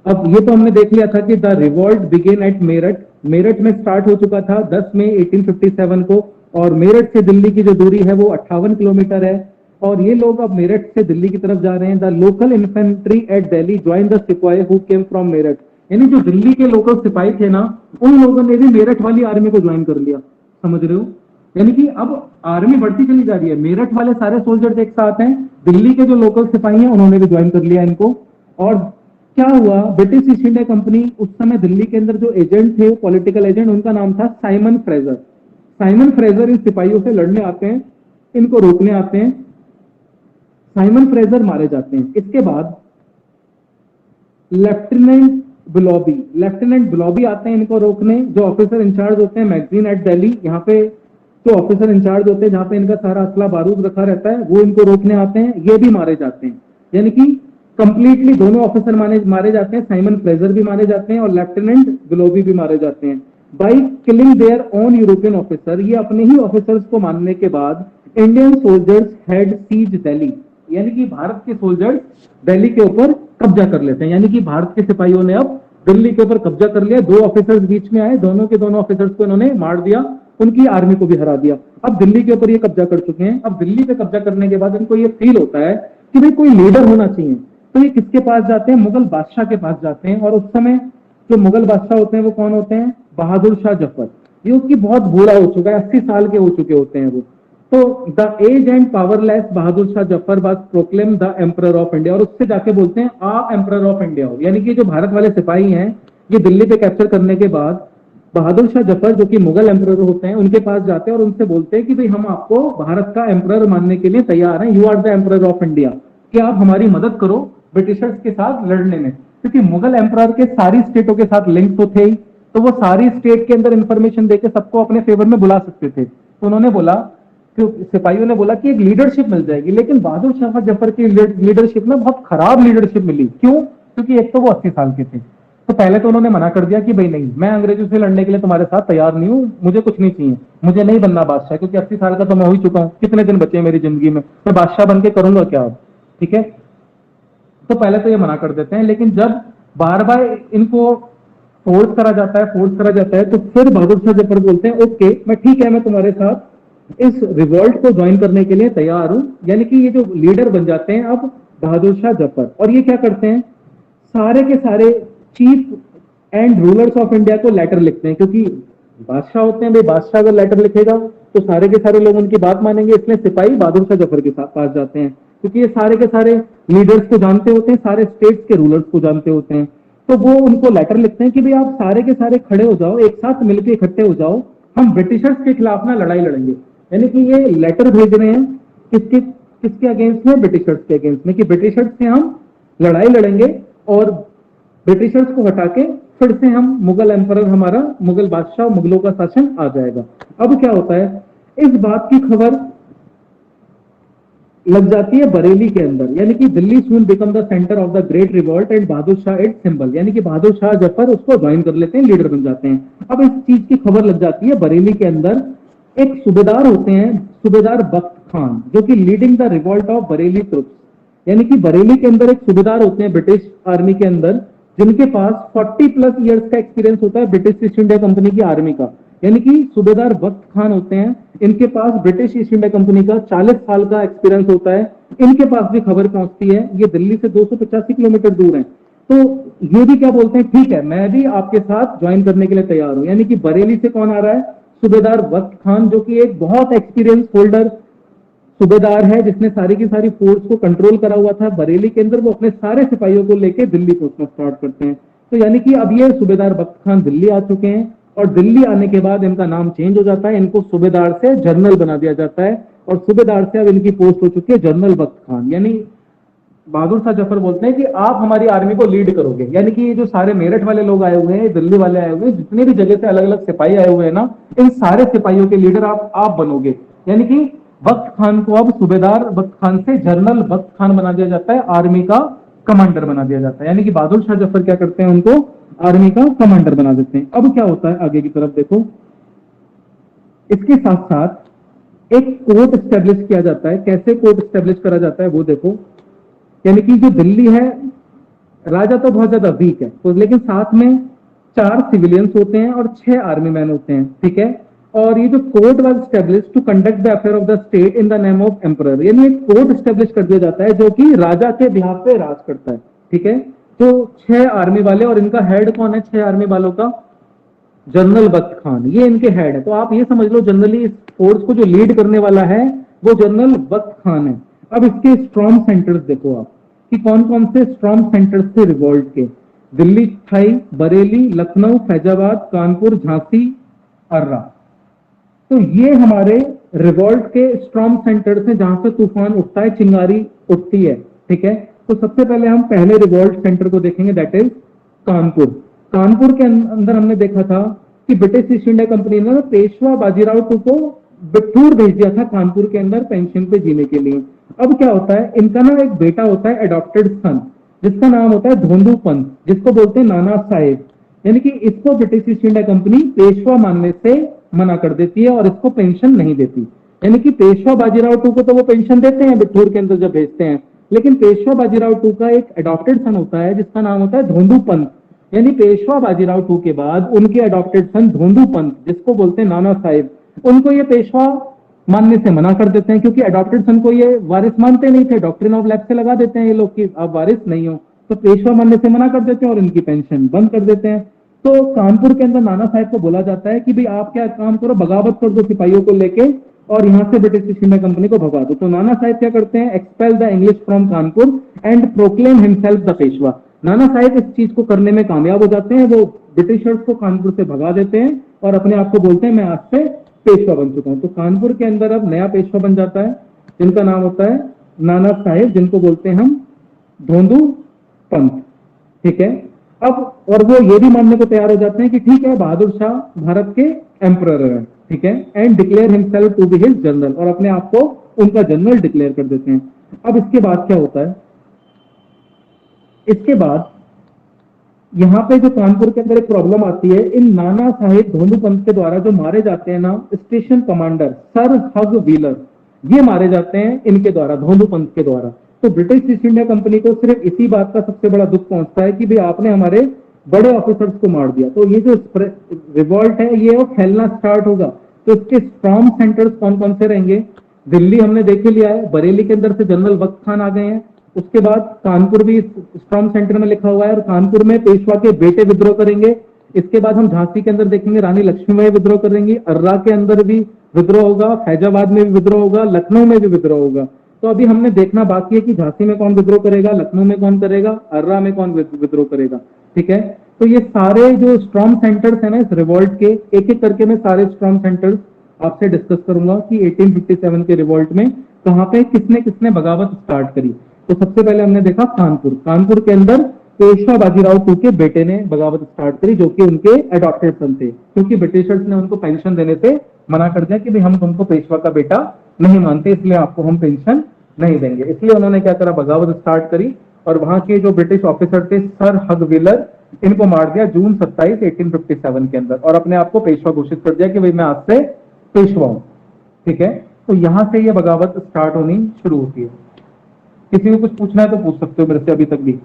अब ये तो हमने देख लिया था कि the revolt began at Meerut, Meerut में स्टार्ट हो चुका था 10 मई 1857 को, और मेरठ से दिल्ली की जो दूरी है वो 58 किलोमीटर है। और ये लोग अब मेरठ से दिल्ली की तरफ जा रहे हैं। The local infantry at Delhi join the sipahi who came from Meerut, यानी जो दिल्ली के लोकल सिपाही थे ना, उन लोगों ने भी मेरठ वाली आर्मी को ज्वाइन कर लिया। समझ रहे हो? यानी कि अब आर्मी बढ़ती चली जा रही है, मेरठ वाले सारे सोल्जर्स एक साथ हैं, दिल्ली के जो लोकल सिपाही हैं उन्होंने भी ज्वाइन कर लिया इनको। और क्या हुआ, ब्रिटिश ईस्ट इंडिया कंपनी उस समय दिल्ली के अंदर जो एजेंट थे, पॉलिटिकल एजेंट, उनका नाम था साइमन फ्रेजर। साइमन फ्रेजर इन सिपाहियों से लड़ने आते हैं, इनको रोकने आते हैं, साइमन फ्रेजर मारे जाते हैं। इसके बाद लेफ्टिनेंट ब्लॉबी आते हैं इनको रोकने, जो ऑफिसर इंचार्ज होते हैं मैगजीन एट दिल्ली, यहाँ पे जो ऑफिसर इंचार्ज होते हैं जहां पे इनका सारा असला बारूद रखा रहता है, वो इनको रोकने आते हैं, ये भी मारे जाते हैं। यानी कि कंप्लीटली दोनों ऑफिसर मारे जाते हैं, साइमन फ्रेजर भी मारे जाते हैं और लेफ्टिनेंट ग्लोबी भी मारे जाते हैं। By killing their own European officer, ये अपने ही ऑफिसर्स को मारने के बाद Indian soldiers had seize Delhi, यानी कि भारत के सोल्जर्स दिल्ली के ऊपर कब्जा कर लेते हैं। यानी कि भारत के सिपाहियों ने अब दिल्ली के ऊपर कब्जा कर लिया। दो ऑफिसर्स बीच में आए, दोनों के दोनों ऑफिसर्स को इन्होंने मार दिया, उनकी आर्मी को भी हरा दिया। अब दिल्ली के ऊपर ये कब्जा कर चुके हैं। अब दिल्ली पे कब्जा करने के बाद इनको ये फील होता है कि भाई कोई लीडर होना चाहिए, तो ये किसके पास जाते हैं, मुगल बादशाह के पास जाते हैं। और उस समय जो मुगल बादशाह होते हैं वो कौन होते हैं, बहादुर शाह जफर। ये उसकी बहुत बूढ़ा हो चुका है, 80 साल के हो चुके होते हैं वो। तो the aged and powerless Bahadur Shah Zafar was proclaim the emperor of India, और उससे जाके बोलते हैं आ एम्परर ऑफ इंडिया। यानी कि जो भारत वाले सिपाही हैं, ये दिल्ली पे कैप्चर करने के बाद बहादुर शाह जफर जो कि मुगल एम्परर होते हैं उनके पास जाते हैं और उनसे बोलते हैं कि भाई हम आपको भारत का एम्परर मानने के लिए तैयार हैं, you are the emperor of India, कि आप हमारी मदद करो ब्रिटिशर्स के साथ लड़ने में। क्योंकि मुगल एम्परर के सारी स्टेटों के साथ लिंक तो थे ही, तो वो सारी स्टेट के अंदर इंफॉर्मेशन देके सबको अपने फेवर में बुला सकते थे। तो उन्होंने बोला, सिपाहियों ने बोला कि एक लीडरशिप मिल जाएगी। लेकिन बहादुर शाह जफर की लीडरशिप में बहुत खराब लीडरशिप मिली। क्यों? क्योंकि एक तो वो 80 साल के थे। तो पहले तो उन्होंने मना कर दिया कि भाई नहीं, मैं अंग्रेजों से लड़ने के लिए तुम्हारे साथ तैयार नहीं हूं, मुझे कुछ नहीं चाहिए, मुझे नहीं बनना बादशाह, क्योंकि 80 साल का तो मैं हो ही चुका हूं, कितने दिन बचे हैं मेरी जिंदगी में, मैं बादशाह बन के करूंगा क्या अब। ठीक है, तो पहले तो ये मना कर देते हैं। लेकिन जब बार बार इनको फोर्स करा जाता है तो फिर बहादुर शाह जफर बोलते हैं ओके मैं ठीक है, मैं तुम्हारे साथ इस रिवॉल्ट को ज्वाइन करने के लिए तैयार हूं। यानी कि ये जो लीडर बन जाते हैं अब बहादुर शाह जफर। और ये क्या करते हैं, सारे के सारे cheap and rulers of India को लेटर लिखते हैं, क्योंकि बादशाह होते हैं, भाई बादशाह अगर लेटर लिखेगा तो सारे के सारे लोग उनकी बात मानेंगे। इसलिए सिपाही बहादुर शाह जफर के पास जाते हैं, क्योंकि ये सारे के सारे लीडर्स को जानते होते हैं, सारे स्टेट्स के रूलर्स को जानते होते हैं। तो वो उनको लेटर लिखते हैं कि भाई आप सारे के सारे खड़े हो जाओ, एक साथ मिलकर इकट्ठे हो जाओ, हम ब्रिटिशर्स के खिलाफ ना लड़ाई लड़ेंगे। यानी कि ये लेटर भेज रहे हैं किसके अगेंस्ट में, ब्रिटिशर्स के अगेंस्ट में, कि ब्रिटिशर्स से हम लड़ाई लड़ेंगे और ब्रिटिशर्स को हटा के फिर से हम मुगल एम्परर, हमारा मुगल बादशाह, मुगलों का शासन आ जाएगा। अब क्या होता है, इस बात की खबर लग जाती है बरेली के अंदर। यानी कि Delhi soon become the centre of the great revolt and Bahadur Shah its symbol. यानी कि बहादुर शाह जफर उसको ज्वाइन कर लेते हैं, लीडर बन जाते हैं। अब इस चीज की खबर लग जाती है बरेली के अंदर। एक सूबेदार होते हैं, सूबेदार बख्त खान, जो कि leading the revolt of Bareilly troops. यानी कि बरेली के अंदर एक सूबेदार होते हैं ब्रिटिश आर्मी के अंदर, जिनके पास 40+ ईयर्स का एक्सपीरियंस होता है ब्रिटिश ईस्ट इंडिया कंपनी की आर्मी का। यानी कि सूबेदार बख्त खान होते हैं, इनके पास ब्रिटिश ईस्ट इंडिया कंपनी का 40 साल का एक्सपीरियंस होता है, इनके पास भी खबर पहुंचती है, ये दिल्ली से 285 किलोमीटर दूर है, तो ये भी क्या बोलते हैं, ठीक है मैं भी आपके साथ ज्वाइन करने के लिए तैयार हूं। यानी कि बरेली से कौन आ रहा है, सूबेदार बख्त खान, जो कि एक बहुत एक्सपीरियंस होल्डर सूबेदार है, जिसने सारी की सारी फोर्स को कंट्रोल करा हुआ था बरेली के अंदर। वो अपने सारे सिपाहियों को लेके दिल्ली पहुंचना स्टार्ट करते हैं। तो यानी कि अब ये सूबेदार बख्त खान दिल्ली आ चुके हैं, और दिल्ली आने के बाद इनका नाम चेंज हो जाता है, इनको सूबेदार से जनरल बना दिया जाता है, और सूबेदार से अब इनकी पोस्ट हो चुकी है जनरल बख्त खान। यानी बहादुर शाह जफर बोलते हैं कि आप हमारी आर्मी को लीड करोगे। यानी कि ये जो सारे मेरठ वाले लोग आए हुए हैं, दिल्ली वाले आए हुए हैं, जितने भी जगह से अलग अलग सिपाही आए हुए हैं ना, इन सारे सिपाहियों के लीडर आप बनोगे। यानी कि बख्त खान को अब सूबेदार बख्त खान से जनरल बख्त खान बना दिया जाता है, आर्मी का कमांडर बना दिया जाता है। यानी कि बहादुर शाह जफर क्या करते हैं, उनको आर्मी का कमांडर बना देते हैं। अब क्या होता है आगे की तरफ देखो, इसके साथ साथ एक कोर्ट स्टेब्लिश किया जाता है। कैसे कोर्ट स्टेब्लिश करा जाता है वो देखो। यानी कि जो दिल्ली है, राजा तो बहुत ज्यादा वीक है, तो लेकिन साथ में 4 सिविलियंस होते हैं और 6 आर्मी मैन होते हैं, ठीक है। और ये जो court was establish to conduct the affair of the state in the name of emperor, यानी एक कोर्ट स्टेब्लिश कर दिया जाता है जो कि राजा के बिहाफ पे राज करता है, ठीक है। तो 6 आर्मी वाले, और इनका हेड कौन है 6 आर्मी वालों का, जनरल बख्त खान, ये इनके हेड है। तो आप ये समझ लो जनरली इस फोर्स को जो लीड करने वाला है वो जनरल बख्त खान है। अब इसके स्ट्रॉन्ग सेंटर्स देखो आप कि कौन कौन से स्ट्रॉन्ग सेंटर्स थे रिवॉल्ट के। दिल्ली थाई, बरेली, लखनऊ, फैजाबाद, कानपुर, झांसी, अर्रा। तो ये हमारे रिवॉल्ट के स्ट्रॉन्ग सेंटर्स हैं, जहां से तूफान उठता है, चिंगारी उठती है, ठीक है। तो सबसे पहले हम पहले रिवॉल्ट सेंटर को देखेंगे, दैट इज कानपुर। कानपुर के अंदर हमने देखा था कि ब्रिटिश ईस्ट इंडिया कंपनी ने पेशवा बाजीराव टू को बिठूर भेज दिया था कानपुर के अंदर पेंशन पे जीने के लिए। अब क्या होता है, इनका ना एक बेटा होता है एडॉप्टेड सन, जिसका नाम होता है धोंदू पंत, जिसको बोलते हैं नाना साहेब। यानी कि इसको British east India company Peshwa मानने से मना कर देती है और इसको पेंशन नहीं देती। यानी कि पेशवा बाजीराव टू को तो वो पेंशन देते हैं बिठूर के अंदर जब भेजते हैं, लेकिन पेशवा बाजीराव टू का एक एडॉप्टेड सन होता है जिसका नाम होता है धोंदू पंत। यानी पेशवा बाजीराव टू के बाद उनके एडॉप्टेड सन धोंदू पंत, जिसको बोलते हैं नाना साहिब, उनको ये पेशवा मानने से मना कर देते हैं, क्योंकि एडॉप्टेड सन को ये वारिस मानते नहीं थे। डॉक्ट्रिन ऑफ लैप्स से लगा देते हैं ये लोग कि आप वारिस नहीं हो, तो पेशवा मानने से मना कर देते हैं और इनकी पेंशन बंद कर देते हैं। तो कानपुर के अंदर नाना साहिब को बोला जाता है कि भाई आप क्या काम करो, बगावत कर दो सिपाहियों को लेके और यहाँ से ब्रिटिश ईस्ट इंडिया कंपनी को भगा दो। तो नाना साहिब क्या करते हैं, expel the English from Kanpur and proclaim himself the Peshwa. Nana Sahib इस चीज को करने में कामयाब हो जाते हैं, वो ब्रिटिशर्स को कानपुर से भगा देते हैं और अपने आप को बोलते हैं मैं आज से पेशवा बन चुका हूं। तो कानपुर के अंदर अब नया पेशवा बन जाता है जिनका नाम होता है नाना साहिब, जिनको बोलते हैं हम धोंदू पंत, ठीक है। अब और वो ये भी मानने को तैयार हो जाते हैं कि ठीक है बहादुर शाह भारत के एम्परर है, ठीक है, and declare himself to be his general, और अपने आप को उनका जनरल डिक्लेयर कर देते हैं। अब इसके बाद क्या होता है, इसके बाद यहाँ पे जो कानपुर के अंदर एक प्रॉब्लम आती है, इन नाना साहिब धोंदू पंत के द्वारा जो मारे जाते हैं ना स्टेशन कमांडर सर हग व्हीलर, ये मारे जाते हैं इनके द्वारा, धोंदू पंत के द्वारा। तो ब्रिटिश ईस्ट इंडिया कंपनी को सिर्फ इसी बात का सबसे बड़ा दुख पहुंचता है कि भाई आपने हमारे बड़े ऑफिसर्स को मार दिया। तो ये जो रिवॉल्ट है ये वो फैलना स्टार्ट होगा। तो इसके स्ट्रॉन्ग सेंटर्स कौन कौन से रहेंगे, दिल्ली हमने देख लिया है, बरेली के अंदर से जनरल बख्त खान आ गए हैं, उसके बाद कानपुर भी स्ट्रॉन्ग सेंटर में लिखा हुआ है और कानपुर में पेशवा के बेटे विद्रोह करेंगे। इसके बाद हम झांसी के अंदर देखेंगे रानी लक्ष्मीबाई विद्रोह करेंगी, अर्रा के अंदर भी विद्रोह होगा, फैजाबाद में भी विद्रोह होगा, लखनऊ में भी विद्रोह होगा। तो अभी हमने देखना बाकी है कि झांसी में कौन विद्रोह करेगा, लखनऊ में कौन करेगा, अर्रा में कौन विद्रोह करेगा, ठीक है। तो ये सारे जो स्ट्रॉन्ग सेंटर्स है ना इस रिवॉल्ट के, एक एक करके मैं सारे स्ट्रॉन्ग सेंटर्स आपसे डिस्कस करूंगा कि 1857 के रिवॉल्ट में कहां पे किसने किसने बगावत स्टार्ट करी। तो सबसे पहले हमने देखा कानपुर, कानपुर के अंदर पेशवा बाजीराव टू के बेटे ने बगावत स्टार्ट करी, जो कि उनके एडॉप्टेड सन थे, क्योंकि ब्रिटिशर्स ने उनको पेंशन देने से मना कर दिया कि भाई हम तुमको पेशवा का बेटा नहीं मानते, इसलिए आपको हम पेंशन नहीं देंगे। इसलिए उन्होंने क्या करा, बगावत स्टार्ट करी और वहां के जो ब्रिटिश ऑफिसर थे सर हग व्हीलर, इनको मार दिया जून 27, 1857 के अंदर, और अपने आप को पेशवा घोषित कर दिया कि भाई मैं आज से पेशवा हूं, ठीक है। तो यहां से ये बगावत स्टार्ट होनी शुरू होती है। किसी को कुछ पूछना है तो पूछ सकते हो मेरे से अभी तक भी।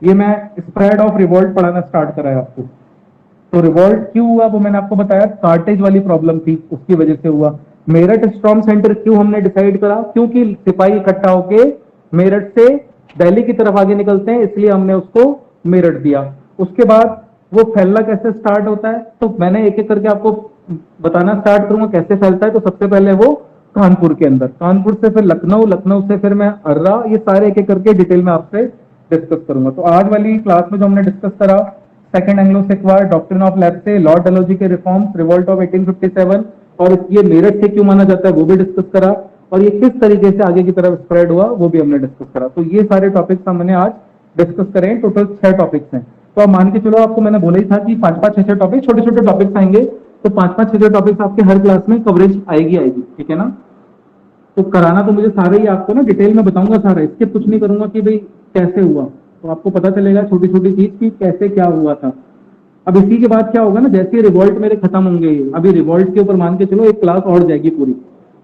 ये मैं स्प्रेड ऑफ रिवॉल्ट पढ़ाना स्टार्ट करा है आपको। तो रिवॉल्ट क्यों हुआ वो मैंने आपको बताया, कार्टेज वाली प्रॉब्लम थी उसकी वजह से हुआ। मेरठ स्ट्रॉन्ग सेंटर क्यों हमने डिसाइड करा, क्योंकि सिपाही इकट्ठा होके मेरठ से दिल्ली की तरफ आगे निकलते हैं, इसलिए हमने उसको मेरठ दिया। उसके बाद वो फैलना कैसे स्टार्ट होता है, तो मैंने एक एक करके आपको बताना स्टार्ट करूंगा कैसे फैलता है। तो सबसे पहले वो कानपुर के अंदर, कानपुर से फिर लखनऊ, लखनऊ से फिर मैं अर्रा, ये सारे एक एक करके डिटेल में आपसे डिस्कस करूंगा। तो आज वाली क्लास में जो हमने डिस्कस करा, second Anglo Sikh war, doctrine of lapse, Lord Dalhousie के रिफॉर्म्स, रिवोल्ट ऑफ 1857 और ये मेरठ से क्यों माना जाता है वो भी डिस्कस करा, और ये किस तरीके से आगे की तरफ स्प्रेड हुआ वो भी हमने डिस्कस करा। तो ये सारे टॉपिक्स हमने आज डिस्कस करें, टोटल 6 टॉपिक्स हैं। तो आप मान के चलो, आपको मैंने बोला ही था कि 5-5, 6-6 टॉपिक, छोटे छोटे टॉपिक्स आएंगे, तो 5-5, 6-6 टॉपिक्स आपके हर क्लास में कवरेज आएगी, ठीक है ना। तो कराना तो मुझे सारे ही आपको ना डिटेल में बताऊंगा सारा, इसके कुछ नहीं करूंगा कि भाई कैसे हुआ, तो आपको पता चलेगा छोटी छोटी चीज की कैसे क्या हुआ था। अब इसी के बाद क्या होगा ना, जैसे ही रिवॉल्ट मेरे खत्म होंगे, अभी रिवॉल्ट के ऊपर मान के चलो एक क्लास और जाएगी पूरी।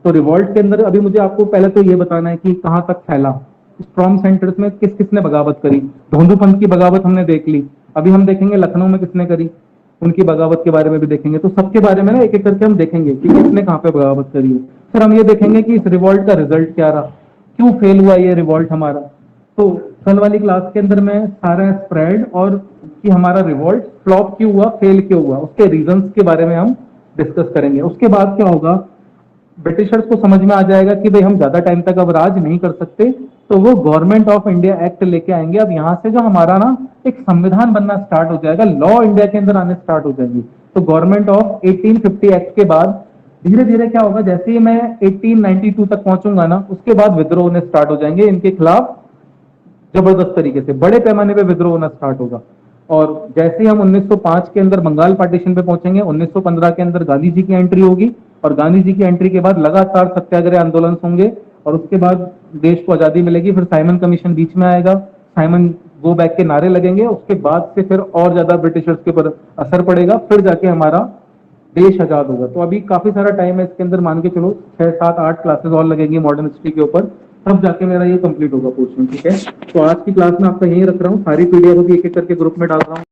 तो रिवॉल्ट के अंदर अभी मुझे आपको पहले तो ये बताना है कि कहाँ तक फैला, स्ट्रॉन्ग सेंटर्स में किस किसने बगावत करी। धोंधू पंथ की बगावत हमने देख ली, अभी हम देखेंगे लखनऊ में किसने करी, उनकी बगावत के बारे में भी देखेंगे। तो सबके बारे में ना एक एक करके हम देखेंगे कि किसने कहाँ पे बगावत करी है। फिर हम ये देखेंगे कि इस रिवॉल्ट का रिजल्ट क्या रहा, क्यों फेल हुआ ये रिवॉल्ट हमारा। तो कल वाली क्लास के अंदर मैं सारा स्प्रेड और कि हमारा रिवॉल्ट फ्लॉप क्यों हुआ, फेल क्यों हुआ, उसके रीजंस के बारे में हम डिस्कस करेंगे। उसके बाद क्या होगा, ब्रिटिशर्स को समझ में आ जाएगा कि भाई हम ज्यादा टाइम तक अब राज नहीं कर सकते, तो वो गवर्नमेंट ऑफ इंडिया एक्ट लेके आएंगे। अब यहाँ से जो हमारा ना एक संविधान बनना स्टार्ट हो जाएगा, लॉ इंडिया के अंदर आने स्टार्ट हो जाएंगे। तो गवर्नमेंट ऑफ 1850 एक्ट के बाद धीरे धीरे क्या होगा, जैसे ही मैं 1892 तक पहुंचूंगा ना, उसके बाद विद्रोह होने स्टार्ट हो जाएंगे इनके खिलाफ, जबरदस्त तरीके से बड़े पैमाने पे विद्रोह होना स्टार्ट होगा। और जैसे ही हम 1905 के अंदर बंगाल पार्टीशन पे पहुंचेंगे, 1915 के अंदर गांधी जी की एंट्री होगी, और गांधी जी की एंट्री के बाद लगातार सत्याग्रह आंदोलन होंगे, और उसके बाद देश को आजादी मिलेगी। फिर साइमन कमीशन बीच में आएगा, साइमन गो बैक के नारे लगेंगे, उसके बाद से फिर और ज्यादा ब्रिटिशर्स के ऊपर असर पड़ेगा, फिर जाके हमारा देश आजाद होगा। तो अभी काफी सारा टाइम है इसके अंदर, मान के चलो 6-7-8 क्लासेस और लगेंगी मॉडर्न हिस्ट्री के ऊपर, तब जाके मेरा ये कंप्लीट होगा पोर्शन, ठीक है। तो आज की क्लास में आपका यही रख रहा हूँ, सारी पीडीएफ भी एक एक करके ग्रुप में डाल रहा हूँ।